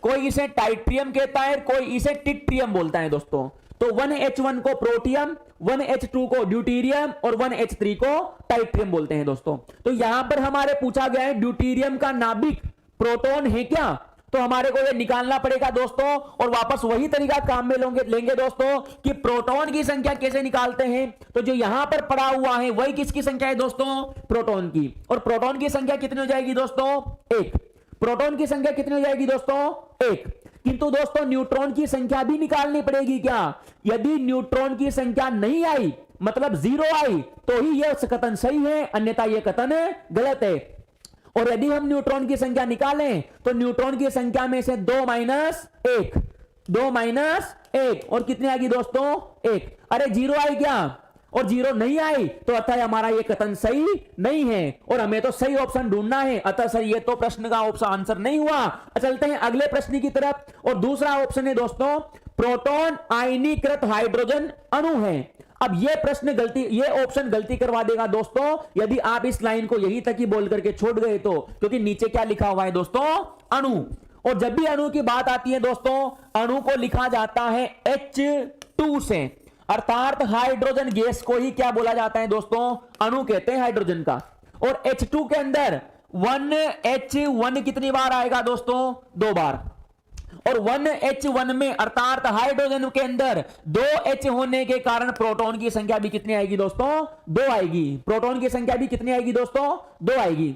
कोई इसे टाइट्रियम कहता है, कोई इसे टिट्रियम बोलता है दोस्तों। तो 1H1 को प्रोटियम, 1H2 को ड्यूटीरियम और 1H3 को टाइट्रियम बोलते हैं दोस्तों। तो यहां पर हमारे पूछा गया है ड्यूटीरियम का नाभिक प्रोटॉन है क्या, तो हमारे को ये निकालना पड़ेगा दोस्तों, और वापस वही तरीका काम में लेंगे दोस्तों कि प्रोटॉन की संख्या कैसे निकालते हैं। तो जो यहां पर पड़ा हुआ है वही किसकी संख्या है दोस्तों, प्रोटॉन की। और प्रोटॉन की संख्या कितनी हो जाएगी दोस्तों, 1। प्रोटॉन की संख्या कितनी हो जाएगी दोस्तों, 1। किंतु दोस्तों न्यूट्रॉन की संख्या भी निकालनी पड़ेगी क्या। यदि न्यूट्रॉन की संख्या नहीं आई, मतलब 0 आई, तो ही यह कथन सही है, अन्यथा यह कथन गलत है। और यदि हम न्यूट्रॉन की संख्या निकालें तो न्यूट्रॉन की संख्या में से 2 माइनस 1, 2 माइनस 1 और कितनी आएगी दोस्तों, 1। अरे 0 आई क्या, और 0 नहीं आई, तो अतः हमारा यह कथन सही नहीं है और हमें तो सही ऑप्शन ढूंढना है। अतः सर ये तो प्रश्न का ऑप्शन आंसर नहीं हुआ। चलते हैं अगले प्रश्न की तरफ, और दूसरा ऑप्शन है दोस्तों प्रोटॉन आयनीकृत हाइड्रोजन अणु है। अब ये प्रश्न गलती, ये ऑप्शन गलती करवा देगा दोस्तों यदि आप इस लाइन को यही तक ही बोल करके छोड़ गए तो, क्योंकि नीचे क्या लिखा हुआ है दोस्तों, अणु। और जब भी अणु की बात आती है दोस्तों, अणु को लिखा जाता है H2 से, अर्थात हाइड्रोजन गैस को ही क्या बोला जाता है दोस्तों, अणु कहते हैं हाइड्रोजन का। और H2 के अंदर 1H1 कितनी बार आएगा दोस्तों, 2 बार। और 1H1 में अर्थात हाइड्रोजन के अंदर 2H होने के कारण प्रोटॉन की संख्या भी कितनी आएगी दोस्तों, 2 आएगी। प्रोटॉन की संख्या भी कितनी आएगी दोस्तों, 2 आएगी।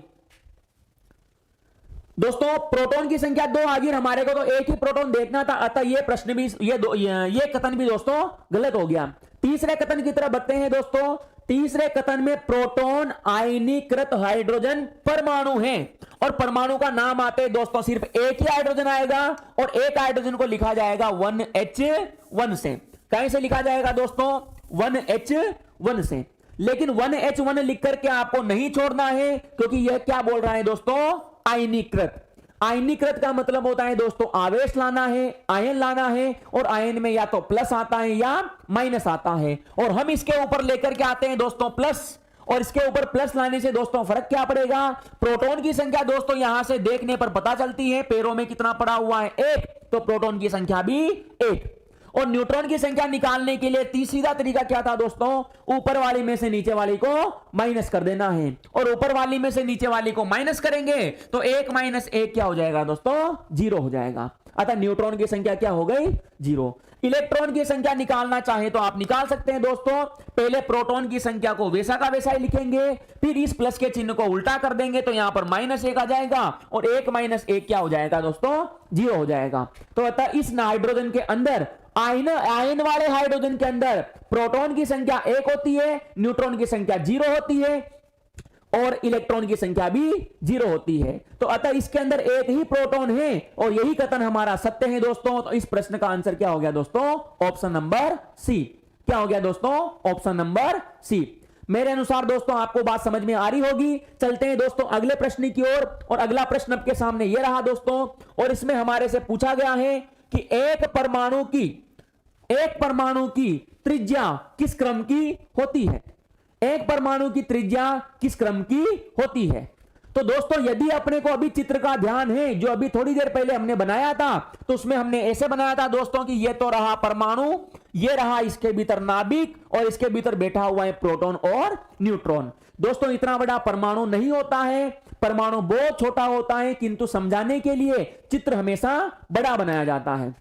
दोस्तों प्रोटॉन की संख्या 2 आ गई, हमारे को तो एक ही प्रोटॉन देखना था, अतः ये प्रश्न भी ये कथन भी दोस्तों गलत हो गया। तीसरे कथन की तरफ बढ़ते हैं दोस्तों। तीसरे कथन में प्रोटॉन आयनीकृत हाइड्रोजन परमाणु है, और परमाणु का नाम आते हैं दोस्तों सिर्फ एक ही हाइड्रोजन आएगा, और एक हाइड्रोजन को लिखा जाएगा 1H1 से। कहीं से लिखा जाएगा दोस्तों, 1H1 से। लेकिन 1H1 लिख करके आपको नहीं छोड़ना है, क्योंकि यह क्या बोल रहा है दोस्तों, आयनीकृत। आयनीकृत का मतलब होता है दोस्तों आवेश लाना है, आयन लाना है, और आयन में या तो प्लस आता है या माइनस आता है, और हम इसके ऊपर लेकर के आते हैं दोस्तों प्लस, और इसके ऊपर प्लस लाने से दोस्तों फर्क क्या पड़ेगा, प्रोटॉन की संख्या दोस्तों यहां से देखने पर पता चलती है, पैरों में कितना पड़ा हुआ है, 1, तो प्रोटॉन की संख्या भी 1। और न्यूट्रॉन की संख्या निकालने के लिए सीधा तरीका क्या था दोस्तों, ऊपर वाली में से नीचे वाली को माइनस कर देना है, और ऊपर वाली में से नीचे वाली को माइनस करेंगे तो 1 माइनस 1 क्या हो जाएगा दोस्तों, 0 हो जाएगा। अतः न्यूट्रॉन की संख्या क्या हो गई, 0। इलेक्ट्रॉन की संख्या निकालना चाहे तो आप निकाल सकते हैं दोस्तों। पहले प्रोटॉन की संख्या को वैसा का वैसा ही लिखेंगे, फिर इस प्लस के चिन्ह को उल्टा कर देंगे तो यहां पर -1 आ जाएगा, और 1 माइनस 1 क्या हो जाएगा दोस्तों, 0 हो जाएगा। तो अतः इस हाइड्रोजन के अंदर आयन वाले हाइड्रोजन के अंदर प्रोटॉन की संख्या 1 होती है, न्यूट्रॉन की संख्या 0 होती है, और इलेक्ट्रॉन की संख्या भी 0 होती है। तो अतः इसके अंदर एक ही प्रोटॉन है, और यही कथन हमारा सत्य है दोस्तों। तो इस प्रश्न का आंसर क्या हो गया दोस्तों, ऑप्शन नंबर सी। क्या हो गया दोस्तों, ऑप्शन नंबर सी। मेरे अनुसार दोस्तों आपको बात समझ में आ रही होगी। चलते हैं दोस्तों अगले प्रश्न की ओर, और अगला प्रश्न आपके सामने यह रहा दोस्तों, और इसमें हमारे से पूछा गया है कि एक परमाणु की त्रिज्या किस क्रम की होती है। एक परमाणु की त्रिज्या किस क्रम की होती है। तो दोस्तों यदि अपने को अभी चित्र का ध्यान है, जो अभी थोड़ी देर पहले हमने बनाया था, तो उसमें हमने ऐसे बनाया था दोस्तों कि ये तो रहा परमाणु, ये रहा इसके भीतर नाभिक, और इसके भीतर बैठा हुआ है प्रोटॉन और न्यूट्रॉन। दोस्तों इतना बड़ा परमाणु नहीं होता है, परमाणु बहुत छोटा होता है, किंतु समझाने के लिए चित्र हमेशा बड़ा बनाया जाता है।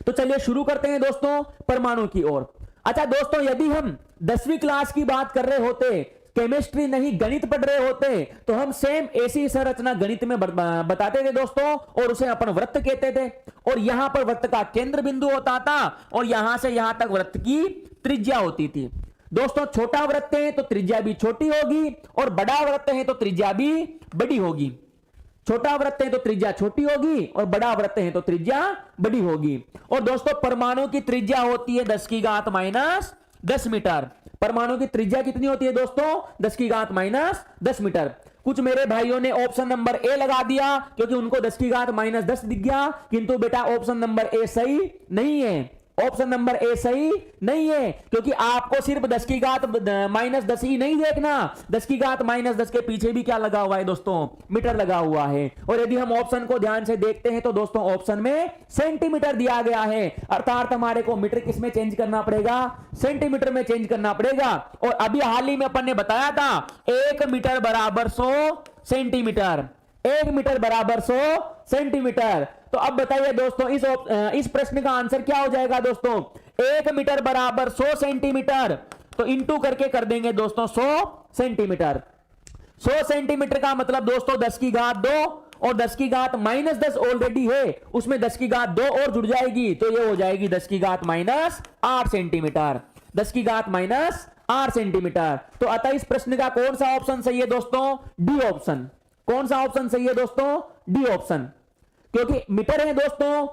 तो चलिए शुरू करते हैं दोस्तों परमाणु की ओर। अच्छा दोस्तों, यदि हम 10वीं क्लास की बात कर रहे होते, केमिस्ट्री नहीं गणित पढ़ रहे होते, तो हम सेम ऐसी संरचना गणित में बताते थे दोस्तों, और उसे अपन वृत्त कहते थे। और यहां पर वृत्त का केंद्र बिंदु होता था, और यहां से यहां तक वृत्त की त्रिज्या होती थी। दोस्तों छोटा वृत्त है तो त्रिज्या भी छोटी होगी, और बड़ा वृत्त है तो त्रिज्या भी बड़ी होगी। छोटा वृत्त है तो त्रिज्या छोटी होगी, और बड़ा वृत्त है तो त्रिज्या बड़ी होगी। और दोस्तों परमाणु की त्रिज्या होती है 10 की घात -10 मीटर। परमाणु की त्रिज्या कितनी होती है दोस्तों, 10 की घात -10 मीटर। कुछ मेरे भाइयों ने ऑप्शन नंबर ए लगा दिया, क्योंकि उनको 10 की घात -10 दिख गया, किंतु बेटा ऑप्शन नंबर ए सही नहीं है। ऑप्शन नंबर ए सही नहीं है, क्योंकि आपको सिर्फ 10 की घात -10 ही नहीं देखना, 10 की घात -10 के पीछे भी क्या लगा हुआ है दोस्तों, मीटर लगा हुआ है। और यदि हम ऑप्शन को ध्यान से देखते हैं तो दोस्तों ऑप्शन में सेंटीमीटर दिया गया है, अर्थात हमारे को मीटर किस में चेंज करना पड़ेगा, सेंटीमीटर में चेंज करना पड़ेगा। और अभी हाल ही में अपन ने बताया था 1 मीटर बराबर 100 सेंटीमीटर, 1 मीटर बराबर 100 सेंटीमीटर। तो अब बताइए दोस्तों इस प्रश्न का आंसर क्या हो जाएगा दोस्तों, 1 मीटर बराबर 100 सेंटीमीटर, तो इंटू करके कर देंगे दोस्तों 100 सेंटीमीटर। 100 सेंटीमीटर का मतलब दोस्तों 10 की घात 2 और 10 की घात -10 ऑलरेडी है, उसमें 10 की घात 2 और जुड़ जाएगी, तो ये हो जाएगी 10 की घात -8 सेंटीमीटर, 10 की घात -8 सेंटीमीटर। तो अतः इस प्रश्न का कौन सा ऑप्शन सही है दोस्तों, डी ऑप्शन। कौन सा ऑप्शन सही है दोस्तों, डी ऑप्शन, क्योंकि मीटर है दोस्तों,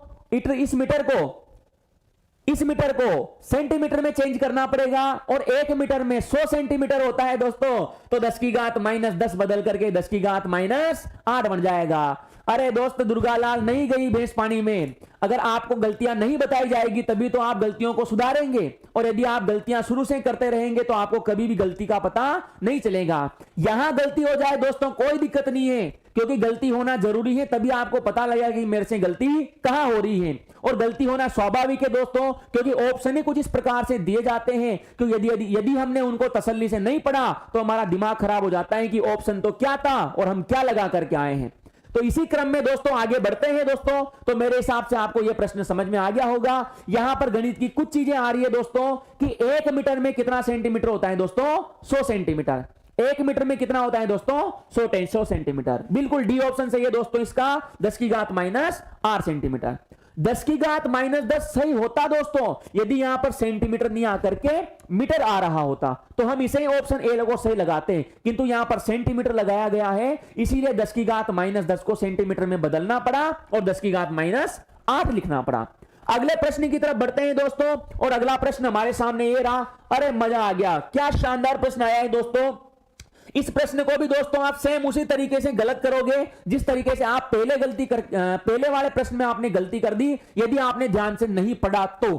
इस मीटर को सेंटीमीटर में चेंज करना पड़ेगा और 1 मीटर में 100 सेंटीमीटर होता है दोस्तों, तो 10 की घात -10 बदल करके 10 की घात -8 बन जाएगा। अरे दोस्त दुर्गालाल नहीं गई भैंस पानी में, अगर आपको गलतियां नहीं बताई जाएगी तभी तो आप गलतियों को सुधारेंगे, और यदि आप गलतियां शुरू से करते रहेंगे तो आपको कभी भी गलती का पता नहीं चलेगा। यहां गलती हो जाए दोस्तों कोई दिक्कत नहीं है, क्योंकि गलती होना जरूरी है, तभी आपको पता लगेगा कि मेरे से गलती कहां हो रही है। और गलती होना स्वाभाविक है दोस्तों, क्योंकि ऑप्शन ही कुछ इस प्रकार से दिए जाते हैं कि यदि हमने उनको तसल्ली से नहीं पढ़ा तो हमारा दिमाग खराब हो जाता है कि ऑप्शन तो क्या था और हम क्या लगा करके आए हैं। तो इसी क्रम में दोस्तों आगे बढ़ते हैं दोस्तों। तो मेरे हिसाब से आपको यह प्रश्न समझ में आ गया होगा। यहां पर गणित की कुछ चीजें आ रही है दोस्तों कि 1 मीटर में कितना सेंटीमीटर होता है दोस्तों, 100 सेंटीमीटर। 1 मीटर में कितना होता है दोस्तों, 100 सेंटीमीटर। बिल्कुल डी ऑप्शन सही है दोस्तों इसका, 10 की घात -8 सेंटीमीटर। 10 की घात -10 सही होता दोस्तों यदि यहां पर सेंटीमीटर नहीं आकर के मीटर आ रहा होता, तो हम इसे ऑप्शन ए को सही लगाते हैं, किंतु यहां पर सेंटीमीटर लगाया गया है, इसीलिए 10 की घात -10 को सेंटीमीटर में बदलना पड़ा और 10 की घात -8 लिखना पड़ा। अगले प्रश्न की तरफ बढ़ते हैं दोस्तों, और अगला प्रश्न हमारे सामने ये रहा। अरे मजा आ गया, क्या शानदार प्रश्न आया है दोस्तों। इस प्रश्न को भी दोस्तों आप सेम उसी तरीके से गलत करोगे जिस तरीके से आप पहले वाले प्रश्न में आपने गलती कर दी, यदि आपने ध्यान से नहीं पढ़ा तो।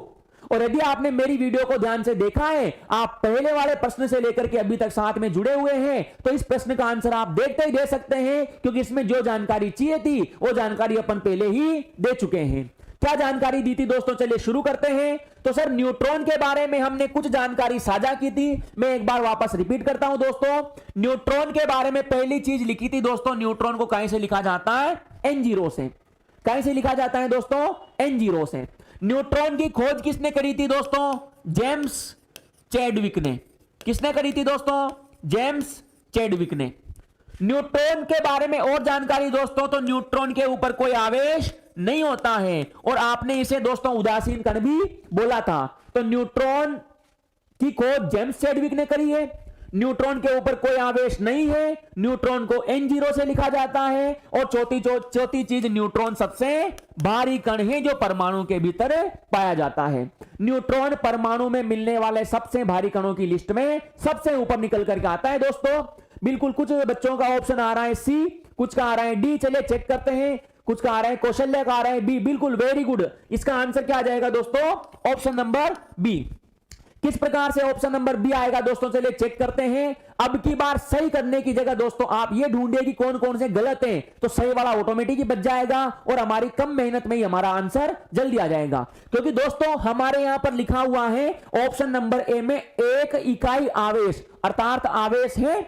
और यदि आपने मेरी वीडियो को ध्यान से देखा है, आप पहले वाले प्रश्न से लेकर के अभी तक साथ में जुड़े हुए हैं, तो इस प्रश्न का आंसर आप देखते ही दे सकते हैं, क्योंकि इसमें जो जानकारी चाहिए थी वो जानकारी अपन पहले ही दे चुके हैं। क्या जानकारी दी थी दोस्तों, चलिए शुरू करते हैं। तो सर न्यूट्रॉन के बारे में हमने कुछ जानकारी साझा की थी, मैं एक बार वापस रिपीट करता हूं दोस्तों। न्यूट्रॉन के बारे में पहली चीज लिखी थी दोस्तों, न्यूट्रॉन को कहां से लिखा जाता है, N0 से। कहां से लिखा जाता है दोस्तों, N0 से। न्यूट्रॉन की खोज किसने करी थी दोस्तों, जेम्स चैडविक ने। किसने करी थी दोस्तों, जेम्स चैडविक ने। न्यूट्रॉन के बारे में और जानकारी दोस्तों, तो न्यूट्रॉन के ऊपर कोई आवेश नहीं होता है, और आपने इसे दोस्तों उदासीन कण भी बोला था। तो न्यूट्रॉन की खोज जेम्स चैडविक ने करी है। न्यूट्रॉन के ऊपर कोई आवेश नहीं है, न्यूट्रॉन को N0 से लिखा जाता है। और चौथी चीज, न्यूट्रॉन सबसे भारी कण है जो परमाणु के भीतर पाया जाता है। न्यूट्रॉन परमाणु में मिलने वाले सबसे भारी कणों की लिस्ट में सबसे ऊपर निकल करके आता है दोस्तों। बिल्कुल, कुछ बच्चों का ऑप्शन आ रहा है सी, कुछ का आ रहा है डी, चलिए चेक करते हैं। कुछ का आ रहा है कौशल्य का आ रहा है बी, बिल्कुल वेरी गुड। इसका आंसर क्या आ जाएगा दोस्तों, ऑप्शन नंबर बी। किस प्रकार से ऑप्शन नंबर बी आएगा दोस्तों, चलिए चेक करते हैं। अब की बार सही करने की जगह दोस्तों आप ये ढूंढिए कि कौन कौन से गलत हैं, तो सही वाला ऑटोमेटिक ही बच जाएगा और हमारी कम मेहनत में ही हमारा आंसर जल्दी आ जाएगा। क्योंकि दोस्तों हमारे यहां पर लिखा हुआ है ऑप्शन नंबर ए में 1 इकाई आवेश, अर्थात आवेश है।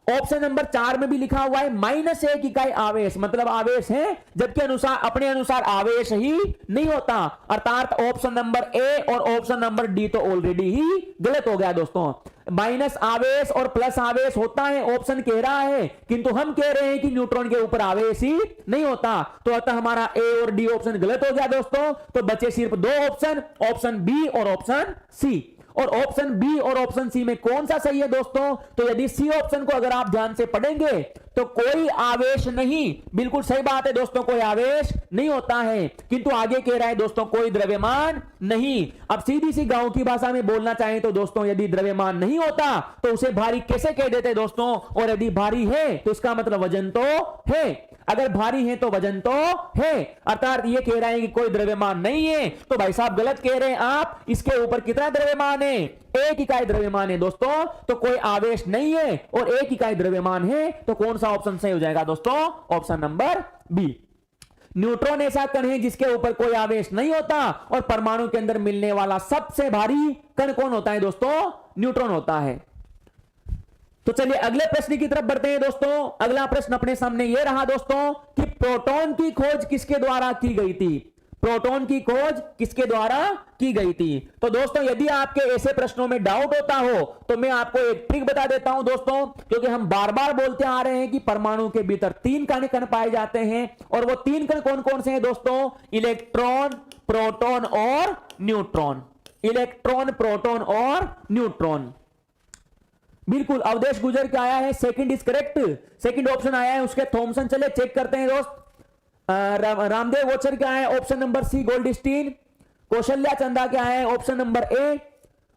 ऑप्शन नंबर 4 में भी लिखा हुआ है -1 इकाई आवेश, मतलब आवेश है, जबकि अपने अनुसार आवेश ही नहीं होता, अर्थात ऑप्शन नंबर ए और ऑप्शन नंबर डी तो ऑलरेडी ही गलत हो गया दोस्तों। माइनस आवेश और प्लस आवेश होता है, ऑप्शन कह रहा है, किंतु हम कह रहे हैं कि न्यूट्रॉन के ऊपर आवेश ही नहीं होता, तो अतः हमारा ए और डी ऑप्शन गलत हो गया दोस्तों। तो बचे सिर्फ 2 ऑप्शन, ऑप्शन बी और ऑप्शन सी। और ऑप्शन बी और ऑप्शन सी में कौन सा सही है दोस्तों, तो यदि सी ऑप्शन को अगर आप ध्यान से पढ़ेंगे तो कोई आवेश नहीं, बिल्कुल सही बात है दोस्तों, कोई आवेश नहीं होता है, किंतु आगे कह रहा है दोस्तों कोई द्रव्यमान नहीं। अब सीधी सी गांव की भाषा में बोलना चाहें तो दोस्तों यदि द्रव्यमान नहीं होता तो उसे भारी कैसे कह देते दोस्तों, और यदि भारी है तो इसका मतलब वजन तो है। अगर भारी है तो वजन तो है, अर्थात ये कह रहा है कि कोई द्रव्यमान नहीं है, तो भाई साहब गलत कह रहे हैं आप। इसके ऊपर कितना द्रव्यमान है? 1 इकाई द्रव्यमान है दोस्तों, तो कोई आवेश नहीं है और 1 इकाई द्रव्यमान है, तो कौन सा ऑप्शन सही हो जाएगा दोस्तों? Option number B. न्यूट्रॉन ऐसा कण है जिसके ऊपर कोई आवेश नहीं होता और परमाणु के अंदर मिलने वाला सबसे भारी कण कौन होता है दोस्तों? न्यूट्रॉन होता है। तो चलिए अगले प्रश्न की तरफ बढ़ते हैं दोस्तों। अगला प्रश्न अपने सामने यह रहा दोस्तों कि प्रोटॉन की खोज किसके द्वारा की गई थी? प्रोटॉन की खोज किसके द्वारा की गई थी? तो दोस्तों यदि आपके ऐसे प्रश्नों में डाउट होता हो तो मैं आपको एक ट्रिक बता देता हूं दोस्तों, क्योंकि हम बार बार बोलते आ रहे हैं कि परमाणु के भीतर 3 कण पाए जाते हैं, और वो 3 कण कौन कौन से हैं दोस्तों? इलेक्ट्रॉन, प्रोटॉन और न्यूट्रॉन। इलेक्ट्रॉन, प्रोटॉन और न्यूट्रॉन। बिल्कुल अवधेश गुजर क्या आया है? Second is correct, second option आया है उसके थॉमसन। चले चेक करते हैं दोस्त। रामदेव वोचर क्या है? Option number C Goldstein. Kaushalya Chanda क्या है? Option number A.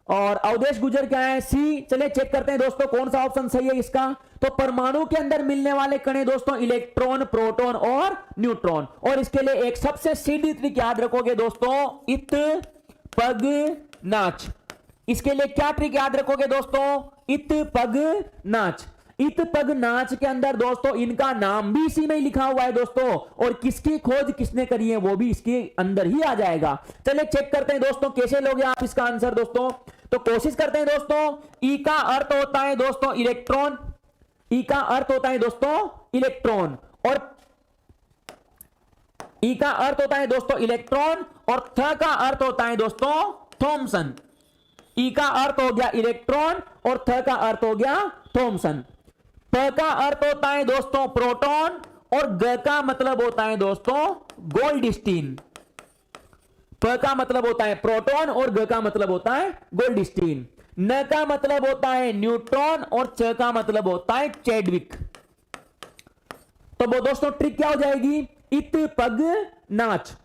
और अवधेश गुजर क्या है? सी। चले चेक करते हैं दोस्तों कौन सा ऑप्शन सही है इसका। तो परमाणु के अंदर मिलने वाले कण है दोस्तों इलेक्ट्रॉन, प्रोटॉन और न्यूट्रॉन। और इसके लिए एक सबसे सीधी ट्रिक याद रखोगे दोस्तों, इत पग नाच। इसके लिए क्या ट्रिक याद रखोगे दोस्तों? इत पग नाच। इत पग नाच के अंदर दोस्तों इनका नाम भी इसी में ही लिखा हुआ है दोस्तों, और किसकी खोज किसने करी है वो भी इसके अंदर ही आ जाएगा। चलिए चेक करते हैं दोस्तों कैसे लोगे आप इसका आंसर दोस्तों। तो कोशिश करते हैं दोस्तों। ई का अर्थ होता है दोस्तों इलेक्ट्रॉन। ई का अर्थ होता है दोस्तों इलेक्ट्रॉन, और ई का अर्थ होता है दोस्तों इलेक्ट्रॉन, और थ का अर्थ होता है दोस्तों थॉमसन। ई का अर्थ हो गया इलेक्ट्रॉन और थ का अर्थ हो गया थॉमसन। प का अर्थ होता है दोस्तों प्रोटॉन, और ग का मतलब होता है दोस्तों गोल्डस्टीन। प का मतलब होता है प्रोटॉन और ग का मतलब होता है गोल्डस्टीन। न का मतलब होता है न्यूट्रॉन और च का मतलब होता है चैडविक। तो वो दोस्तों ट्रिक क्या हो जाएगी? इत पग नाच।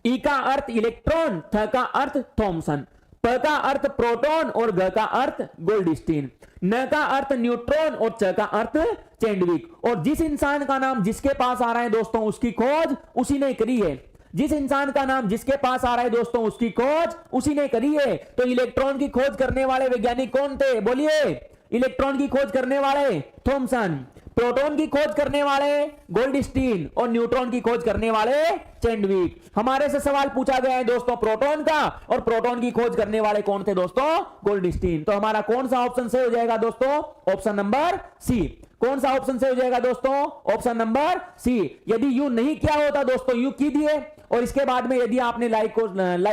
ई का अर्थ इलेक्ट्रॉन, थ का अर्थ थॉमसन, प का अर्थ प्रोटॉन और ग का अर्थ गोल्डस्टीन, न का अर्थ न्यूट्रॉन और च का अर्थ चैडविक। और जिस इंसान का नाम जिसके पास आ रहा है दोस्तों उसकी खोज उसी ने करी है। जिस इंसान का नाम जिसके पास आ रहा है दोस्तों उसकी खोज उसी ने करी है। तो इलेक्ट्रॉन की खोज करने वाले वैज्ञानिक कौन थे? बोलिए। इलेक्ट्रॉन की खोज करने वाले थॉमसन, प्रोटॉन की खोज करने वाले गोल्डस्टीन, और न्यूट्रॉन की खोज करने वाले चैडविक। हमारे से सवाल पूछा गया है दोस्तों प्रोटॉन का, और प्रोटॉन की खोज करने वाले कौन थे दोस्तों? गोल्डस्टीन। तो हमारा कौन सा ऑप्शन सही हो जाएगा दोस्तों? Option number C. कौन सा ऑप्शन सही हो जाएगा दोस्तों? Option number C. यदि यू नहीं किया होता दोस्तों, यू कीजिए, और इसके बाद में यदि आपने लाइक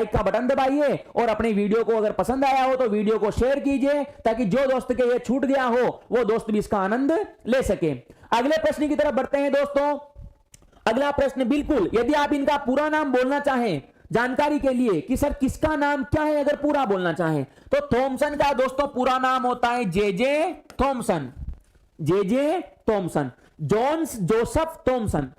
का बटन दबाइए, और अपने वीडियो को अगर पसंद आया हो तो वीडियो को शेयर कीजिए, ताकि जो दोस्त के ये छूट गया हो वो दोस्त भी इसका आनंद ले सके। अगले प्रश्न की तरफ बढ़ते हैं दोस्तों। अगला प्रश्न बिल्कुल यदि आप इनका पूरा नाम बोलना चाहें जानकारी के लिए कि सर किसका नाम क्या है, अगर पूरा बोलना चाहें तो थॉमसन का दोस्तों पूरा नाम होता है J Thomson. J Thomson, Johns Joseph Thomson.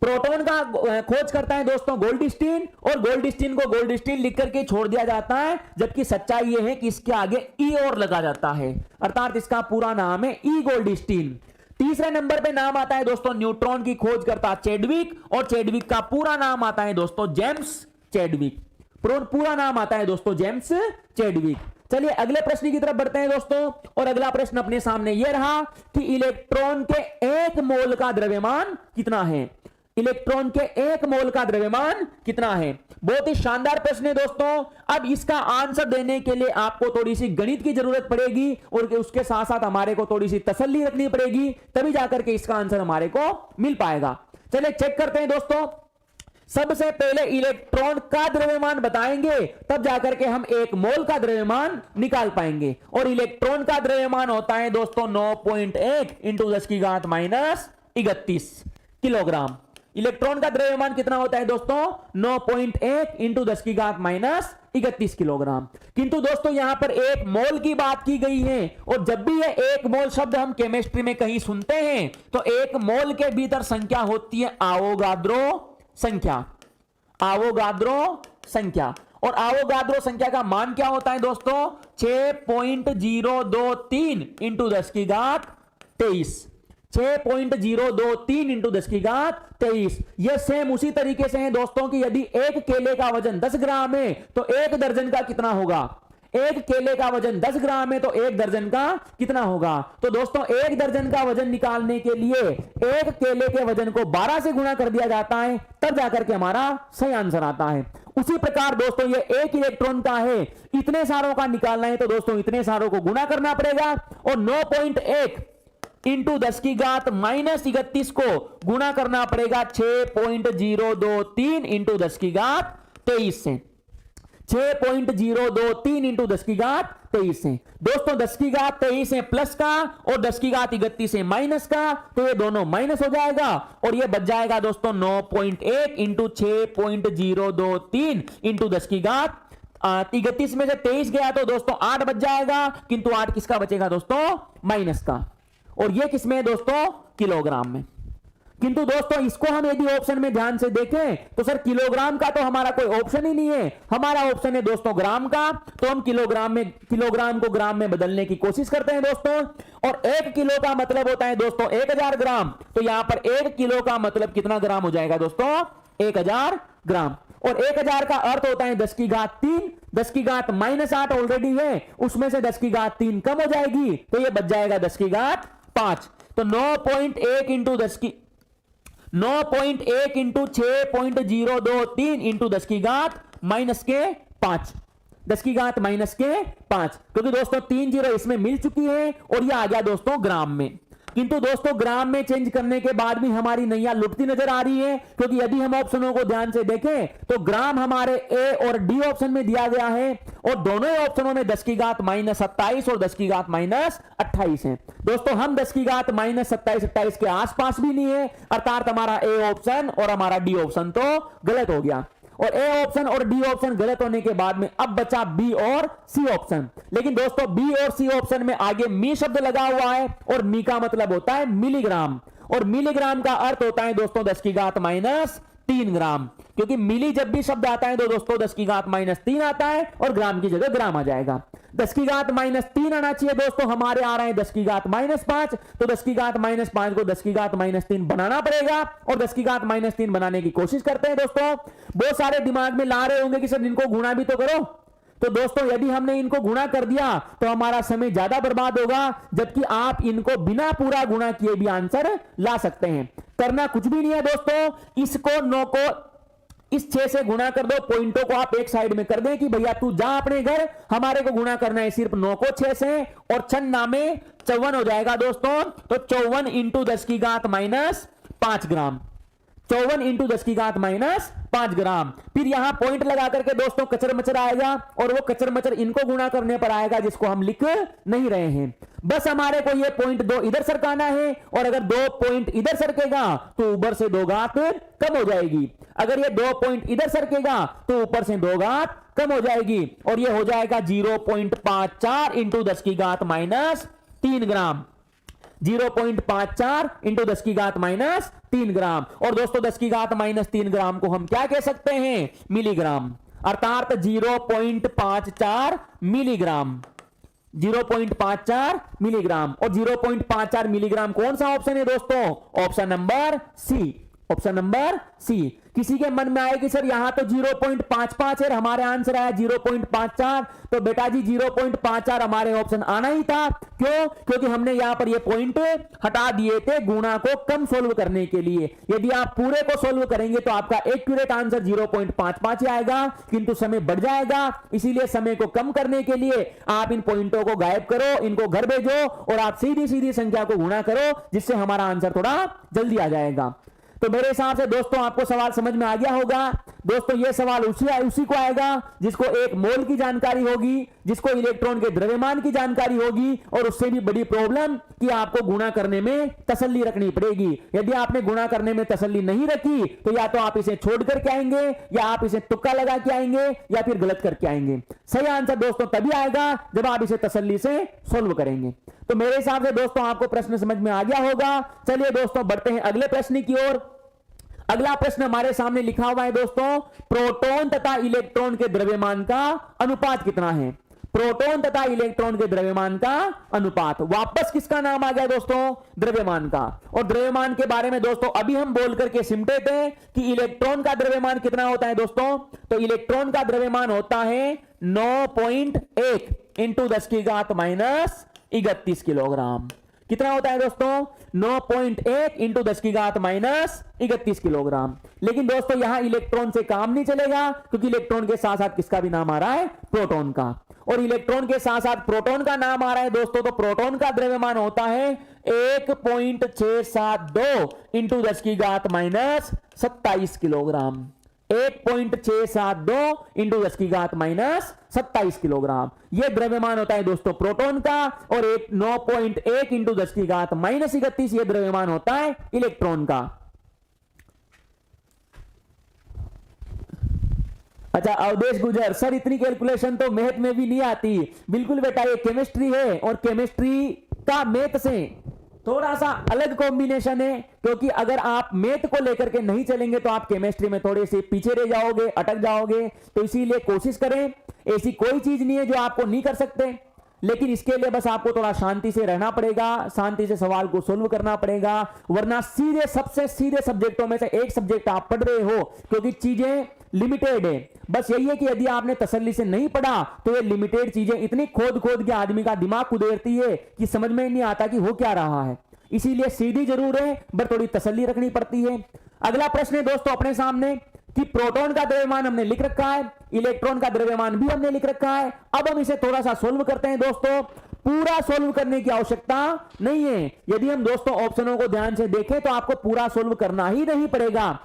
Proton का खोज करता है दोस्तों गोल्डस्टीन, और गोल्डस्टीन को गोल्डस्टीन लिख करके छोड़ दिया जाता है, जबकि सच्चाई यह है कि इसके आगे ई और लगा जाता है, अर्थात इसका पूरा नाम है ई गोल्डस्टीन। तीसरे नंबर पे नाम आता है दोस्तों न्यूट्रॉन की खोज करता चैडविक, और चैडविक का पूरा नाम आता है दोस्तों जेम्स चैडविक। पूरा नाम आता है दोस्तों जेम्स चैडविक। चलिए अगले प्रश्न की तरफ बढ़ते हैं दोस्तों, और अगला प्रश्न अपने सामने यह रहा कि इलेक्ट्रॉन के 1 मोल का द्रव्यमान कितना है? इलेक्ट्रॉन के 1 मोल का द्रव्यमान कितना है? बहुत ही शानदार प्रश्न है दोस्तों। अब इसका आंसर देने के लिए आपको थोड़ी सी गणित की जरूरत पड़ेगी, और उसके साथ साथ हमारे को थोड़ी सी तसल्ली रखनी पड़ेगी, तभी जाकर के इसका आंसर हमारे को मिल पाएगा। चलिए चेक करते हैं दोस्तों। सबसे पहले इलेक्ट्रॉन का द्रव्यमान बताएंगे, तब जाकर के हम 1 मोल का द्रव्यमान निकाल पाएंगे। और इलेक्ट्रॉन का द्रव्यमान होता है दोस्तों 9.1 इंटू 10 की घात -31 किलोग्राम। इलेक्ट्रॉन का द्रव्यमान कितना होता है दोस्तों? 9.1 इंटू 10 की घात -31 किलोग्राम। किंतु दोस्तों यहां पर 1 मोल की बात की गई है, और जब भी ये 1 मोल शब्द हम केमिस्ट्री में कहीं सुनते हैं तो 1 मोल के भीतर संख्या होती है आवोगाद्रो संख्या। आवोगाद्रो संख्या, और आवोगाद्रो संख्या का मान क्या होता है दोस्तों? 6.023 इंटू 10 की घात 23। 6.023 इंटू 10 की घात 23। ये सेम उसी तरीके से है दोस्तों कि यदि एक केले का वजन 10 ग्राम है तो एक दर्जन का कितना होगा। एक केले का वजन 10 ग्राम है तो एक दर्जन का कितना होगा। तो दोस्तों एक दर्जन का वजन निकालने के लिए एक केले के वजन को 12 से गुणा कर दिया जाता है, तब जाकर के हमारा सही आंसर आता है। उसी प्रकार दोस्तों ये एक इलेक्ट्रॉन का है, इतने सारों का निकालना है तो दोस्तों इतने सारों को गुणा करना पड़ेगा और 9.1 इंटू 10 की घात -31 को गुणा करना पड़ेगा 6.023 इंटू 10 की घात 23 से। 6.023 इंटू 10 की घात 23 है दोस्तों। 10 की घात 23 है प्लस का और 10 की घात 31 है माइनस का, तो ये दोनों माइनस हो जाएगा और ये बच जाएगा दोस्तों 9.1 इंटू 6.023 इंटू 10 की घात 31 में से 23 गया तो दोस्तों 8 बच जाएगा, किंतु 8 किसका बचेगा दोस्तों, माइनस का। और ये किसमें है दोस्तों, किलोग्राम में। किंतु दोस्तों इसको हम यदि ऑप्शन में ध्यान से देखें तो सर किलोग्राम का तो हमारा कोई ऑप्शन ही नहीं है, हमारा ऑप्शन है दोस्तों ग्राम का। तो हम किलोग्राम को ग्राम में बदलने की कोशिश करते हैं दोस्तों। और 1 किलो का मतलब होता है दोस्तों 1000 ग्राम, तो यहां पर 1 किलो का मतलब कितना ग्राम हो जाएगा दोस्तों, 1000 ग्राम। और 1000 का अर्थ होता है 10 की घात 3, 10 की घात -8 ऑलरेडी है, उसमें से 10 की घात 3 कम हो जाएगी तो ये बच जाएगा 10 की घात 5। तो 9.1 इंटू 10 की 9.1 इंटू 6.023 इंटू 10 की घात -5, 10 की घात -5, क्योंकि दोस्तों 3 जीरो इसमें मिल चुकी है और ये आ गया दोस्तों ग्राम में। किंतु दोस्तों ग्राम में चेंज करने के बाद भी हमारी नैया लुटती नजर आ रही है, क्योंकि यदि हम ऑप्शनों को ध्यान से देखें तो ग्राम हमारे ए और डी ऑप्शन में दिया गया है और दोनों ही ऑप्शनों में 10 की घात -27 और 10 की घात -28 है। दोस्तों हम 10 की घात -27-28 के आसपास भी नहीं है, अर्थात हमारा ए ऑप्शन और हमारा डी ऑप्शन तो गलत हो गया। और ए ऑप्शन और डी ऑप्शन गलत होने के बाद में अब बचा बी और सी ऑप्शन। लेकिन दोस्तों बी और सी ऑप्शन में आगे मी शब्द लगा हुआ है और मी का मतलब होता है मिलीग्राम, और मिलीग्राम का अर्थ होता है दोस्तों 10 की घात -3 ग्राम, क्योंकि मिली जब भी शब्द आता है तो दोस्तों 10 की घात -3 आता है और ग्राम की जगह ग्राम आ जाएगा। 10 की घात -3 आना चाहिए दोस्तों, हमारे आ रहे हैं 10 की घात -5, तो 10 की घात -5 को 10 की घात -3 बनाना पड़ेगा और 10 की घात -3 बनाने की कोशिश करते हैं दोस्तों। बहुत सारे दिमाग में ला रहे होंगे कि सर इनको गुणा भी तो करो, तो दोस्तों यदि हमने इनको गुणा कर दिया तो हमारा समय ज्यादा बर्बाद होगा, जबकि आप इनको बिना पूरा गुणा किए भी आंसर ला सकते हैं। करना कुछ भी नहीं है दोस्तों, इसको 9 को इस 6 से गुणा कर दो, पॉइंटों को आप एक साइड में कर दें कि भैया तू जा अपने घर, हमारे को गुणा करना है सिर्फ 9 को 6 से, और 6 नामे 54 हो जाएगा दोस्तों। तो 54 इंटू 10 की घात -5 ग्राम, 54 इंटू 10 की घात -5 ग्राम। फिर यहां पॉइंट लगा करके दोस्तों कचर मचर आएगा और वो कचर मचर इनको गुणा करने पर आएगा जिसको हम लिख नहीं रहे हैं। बस हमारे को ये पॉइंट 2 इधर सरकाना है, और अगर 2 पॉइंट इधर सरकेगा तो ऊपर से 2 घात कम हो जाएगी, अगर ये 2 पॉइंट इधर सरकेगा तो ऊपर से 2 घात कम हो जाएगी, और ये हो जाएगा 0.54 इंटू 10 की घात -3 ग्राम, 0.54 इंटू 10 की घात -3 ग्राम। और दोस्तों 10 की घात -3 ग्राम को हम क्या कह सकते हैं, मिलीग्राम, अर्थात 0.54 मिलीग्राम, 0.54 मिलीग्राम। और 0.54 मिलीग्राम कौन सा ऑप्शन है दोस्तों, option number C, option number C. किसी के मन में आए कि सर यहां तो 0.55 है, हमारे आंसर आया 0.54, तो बेटा जी 0.54 हमारे ऑप्शन आना ही था। क्यों, क्योंकि हमने यहां पर ये पॉइंट हटा दिए थे गुणा को कम सोल्व करने के लिए। यदि आप पूरे को सोल्व करेंगे तो आपका एक्यूरेट आंसर 0.55 ही आएगा, किंतु समय बढ़ जाएगा, इसीलिए समय को कम करने के लिए आप इन पॉइंटों को गायब करो, इनको घर भेजो और आप सीधी सीधी संख्या को गुणा करो, जिससे हमारा आंसर थोड़ा जल्दी आ जाएगा। तो मेरे हिसाब से दोस्तों आपको सवाल समझ में आ गया होगा। दोस्तों ये सवाल उसी को आएगा जिसको एक मोल की जानकारी होगी, जिसको इलेक्ट्रॉन के द्रव्यमान की जानकारी होगी, और उससे भी बड़ी प्रॉब्लम कि आपको गुणा करने में तसल्ली रखनी पड़ेगी। यदि आपने गुणा करने में तसल्ली नहीं रखी तो या तो आप इसे छोड़ करके आएंगे, या आप इसे तुक्का लगा के आएंगे, या फिर गलत करके आएंगे। सही आंसर दोस्तों तभी आएगा जब आप इसे तसल्ली से सोल्व करेंगे। तो मेरे हिसाब से दोस्तों आपको प्रश्न समझ में आ गया होगा। चलिए दोस्तों बढ़ते हैं अगले प्रश्न की ओर। अगला प्रश्न हमारे सामने लिखा हुआ है दोस्तों, प्रोटॉन तथा इलेक्ट्रॉन के द्रव्यमान का अनुपात कितना है। प्रोटॉन तथा इलेक्ट्रॉन के द्रव्यमान का अनुपात। वापस किसका नाम आ गया दोस्तों? द्रव्यमान का। और द्रव्यमान के बारे में दोस्तों अभी हम बोल करके सिमटे थे कि इलेक्ट्रॉन का द्रव्यमान कितना होता है दोस्तों? तो इलेक्ट्रॉन का द्रव्यमान होता है 9.1 इंटू 10 की घात माइनस 31 किलोग्राम। कितना होता है दोस्तों? 9.1 इंटू 10 की घात माइनस 31 किलोग्राम। लेकिन दोस्तों यहां इलेक्ट्रॉन से काम नहीं चलेगा, क्योंकि इलेक्ट्रॉन के साथ साथ किसका भी नाम आ रहा है? प्रोटॉन का। और इलेक्ट्रॉन के साथ साथ प्रोटॉन का नाम आ रहा है दोस्तों, तो प्रोटॉन का द्रव्यमान होता है 1.672 इंटू 10 की घात माइनस 27 किलोग्राम। 1.672 इंटू 10 की घात माइनस 27 किलोग्राम यह द्रव्यमान होता है दोस्तों प्रोटॉन का। और 9.1 इंटू 10 की घात माइनस 31 यह द्रव्यमान होता है इलेक्ट्रॉन का। अच्छा, अवधेश गुजर, सर इतनी कैलकुलेशन तो मैथ में भी नहीं आती। बिल्कुल बेटा, ये केमिस्ट्री है और केमिस्ट्री का मैथ से थोड़ा सा अलग कॉम्बिनेशन है, क्योंकि अगर आप मैथ को लेकर के नहीं चलेंगे तो आप केमिस्ट्री में थोड़े से पीछे रह जाओगे, अटक जाओगे। तो इसीलिए कोशिश करें, ऐसी कोई चीज नहीं है जो आपको नहीं कर सकते, लेकिन इसके लिए बस आपको थोड़ा शांति से रहना पड़ेगा, शांति से सवाल को सोल्व करना पड़ेगा। वरना सीधे सबसे सीधे सब्जेक्टों में से एक सब्जेक्ट आप पढ़ रहे हो, क्योंकि चीजें लिमिटेड है। बस यही है कि यदि आपने तसल्ली से नहीं पढ़ा तो ये लिमिटेड चीजें इतनी खोद खोद के आदमी का दिमाग कुदेरती है कि समझ में नहीं आता कि हो क्या रहा है। इसीलिए सीधी जरूर है, बस थोड़ी तसल्ली रखनी पड़ती है। अगला प्रश्न है दोस्तों अपने सामने कि प्रोटॉन का द्रव्यमान हमने लिख रखा है, इलेक्ट्रॉन का द्रव्यमान भी हमने लिख रखा है। अब हम इसे थोड़ा सा सोल्व करते हैं दोस्तों। पूरा सोल्व करने की आवश्यकता नहीं है। यदि हम दोस्तों ऑप्शनों को ध्यान से देखें तो आपको पूरा सोल्व करना ही नहीं पड़ेगा।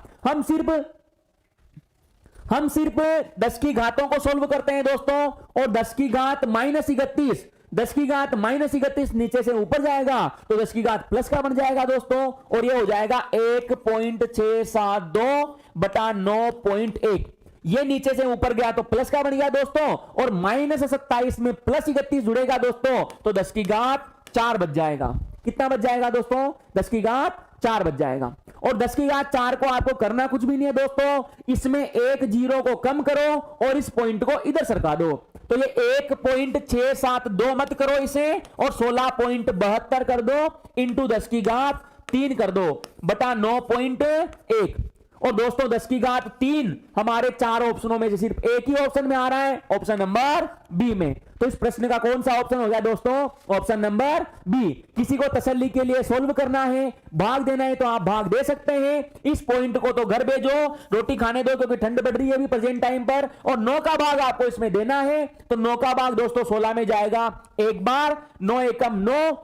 हम सिर्फ 10 की घातों को सोल्व करते हैं दोस्तों। और 10 की घात माइनस 31, 10 की घात माइनस 31 नीचे से ऊपर जाएगा तो 10 की घात प्लस का बन जाएगा दोस्तों। और ये हो जाएगा 1.672 बटा 9.1। ये नीचे से ऊपर गया तो प्लस का बन गया दोस्तों। और माइनस 27 में प्लस 31 जुड़ेगा दोस्तों, तो 10 की घात 4 बच जाएगा। कितना बच जाएगा दोस्तों? 10 की घात 4 बच जाएगा। और 10 की घात 4 को आपको करना कुछ भी नहीं है दोस्तों, इसमें एक जीरो को कम करो और इस पॉइंट को इधर सरका दो। तो ये 1.672 मत करो इसे, और 16.72 कर दो इंटू 10 की घात 3 कर दो बटा 9.1। और दोस्तों 10 की घात 3 हमारे 4 ऑप्शनों में से सिर्फ एक ही ऑप्शन में आ रहा है, ऑप्शन नंबर बी में। तो इस प्रश्न का कौन सा ऑप्शन हो गया दोस्तों? Option number B. किसी को तसल्ली के लिए सोल्व करना है, भाग देना है तो आप भाग दे सकते हैं। इस पॉइंट को तो घर भेजो, रोटी खाने दो, क्योंकि ठंड बढ़ रही है अभी प्रेजेंट टाइम पर। और 9 का भाग आपको इसमें देना है, तो 9 का भाग दोस्तों 16 में जाएगा एक बार। 9 एकम 9,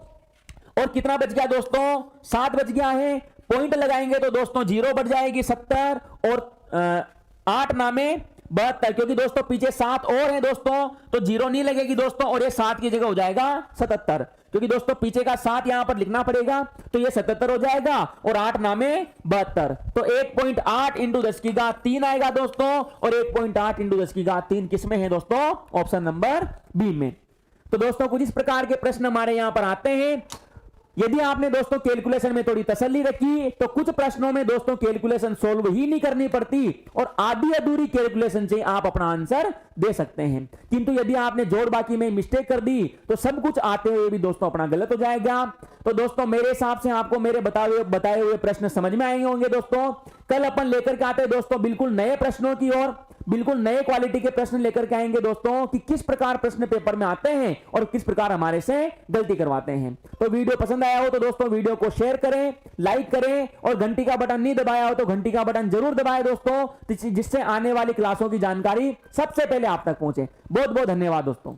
और कितना बच गया दोस्तों? 7 बच गया है। पॉइंट लगाएंगे तो दोस्तों 0 बढ़ जाएगी 70, और 8 नामे 72, क्योंकि दोस्तों पीछे 7 और हैं दोस्तों, तो 0 नहीं लगेगी दोस्तों। और ये 7 की जगह हो जाएगा 77, क्योंकि दोस्तों पीछे का 7 यहां पर लिखना पड़ेगा, तो ये 77 हो जाएगा। और 8 नामे 72, तो 1.8 इंटू 10 की घात 3 आएगा दोस्तों। और 1.8 इंटू 10 की घात 3 किसमें है दोस्तों? ऑप्शन नंबर बी में। तो दोस्तों कुछ इस प्रकार के प्रश्न हमारे यहां पर आते हैं। यदि आपने दोस्तों कैलकुलेशन में थोड़ी तसल्ली रखी तो कुछ प्रश्नों में दोस्तों कैलकुलेशन सोल्व ही नहीं करनी पड़ती, और आधी अधूरी कैलकुलेशन से आप अपना आंसर दे सकते हैं। किंतु यदि आपने जोड़ बाकी में मिस्टेक कर दी तो सब कुछ आते हुए भी दोस्तों अपना गलत हो जाएगा। तो दोस्तों मेरे हिसाब से आपको मेरे बताए हुए प्रश्न समझ में आएंगे होंगे दोस्तों। कल अपन लेकर के आते हैं दोस्तों बिल्कुल नए प्रश्नों की ओर, बिल्कुल नए क्वालिटी के प्रश्न लेकर के आएंगे दोस्तों कि किस प्रकार प्रश्न पेपर में आते हैं और किस प्रकार हमारे से गलती करवाते हैं। तो वीडियो पसंद आया हो तो दोस्तों वीडियो को शेयर करें, लाइक करें, और घंटी का बटन नहीं दबाया हो तो घंटी का बटन जरूर दबाएं दोस्तों, जिससे आने वाली क्लासों की जानकारी सबसे पहले आप तक पहुंचे। बहुत बहुत धन्यवाद दोस्तों।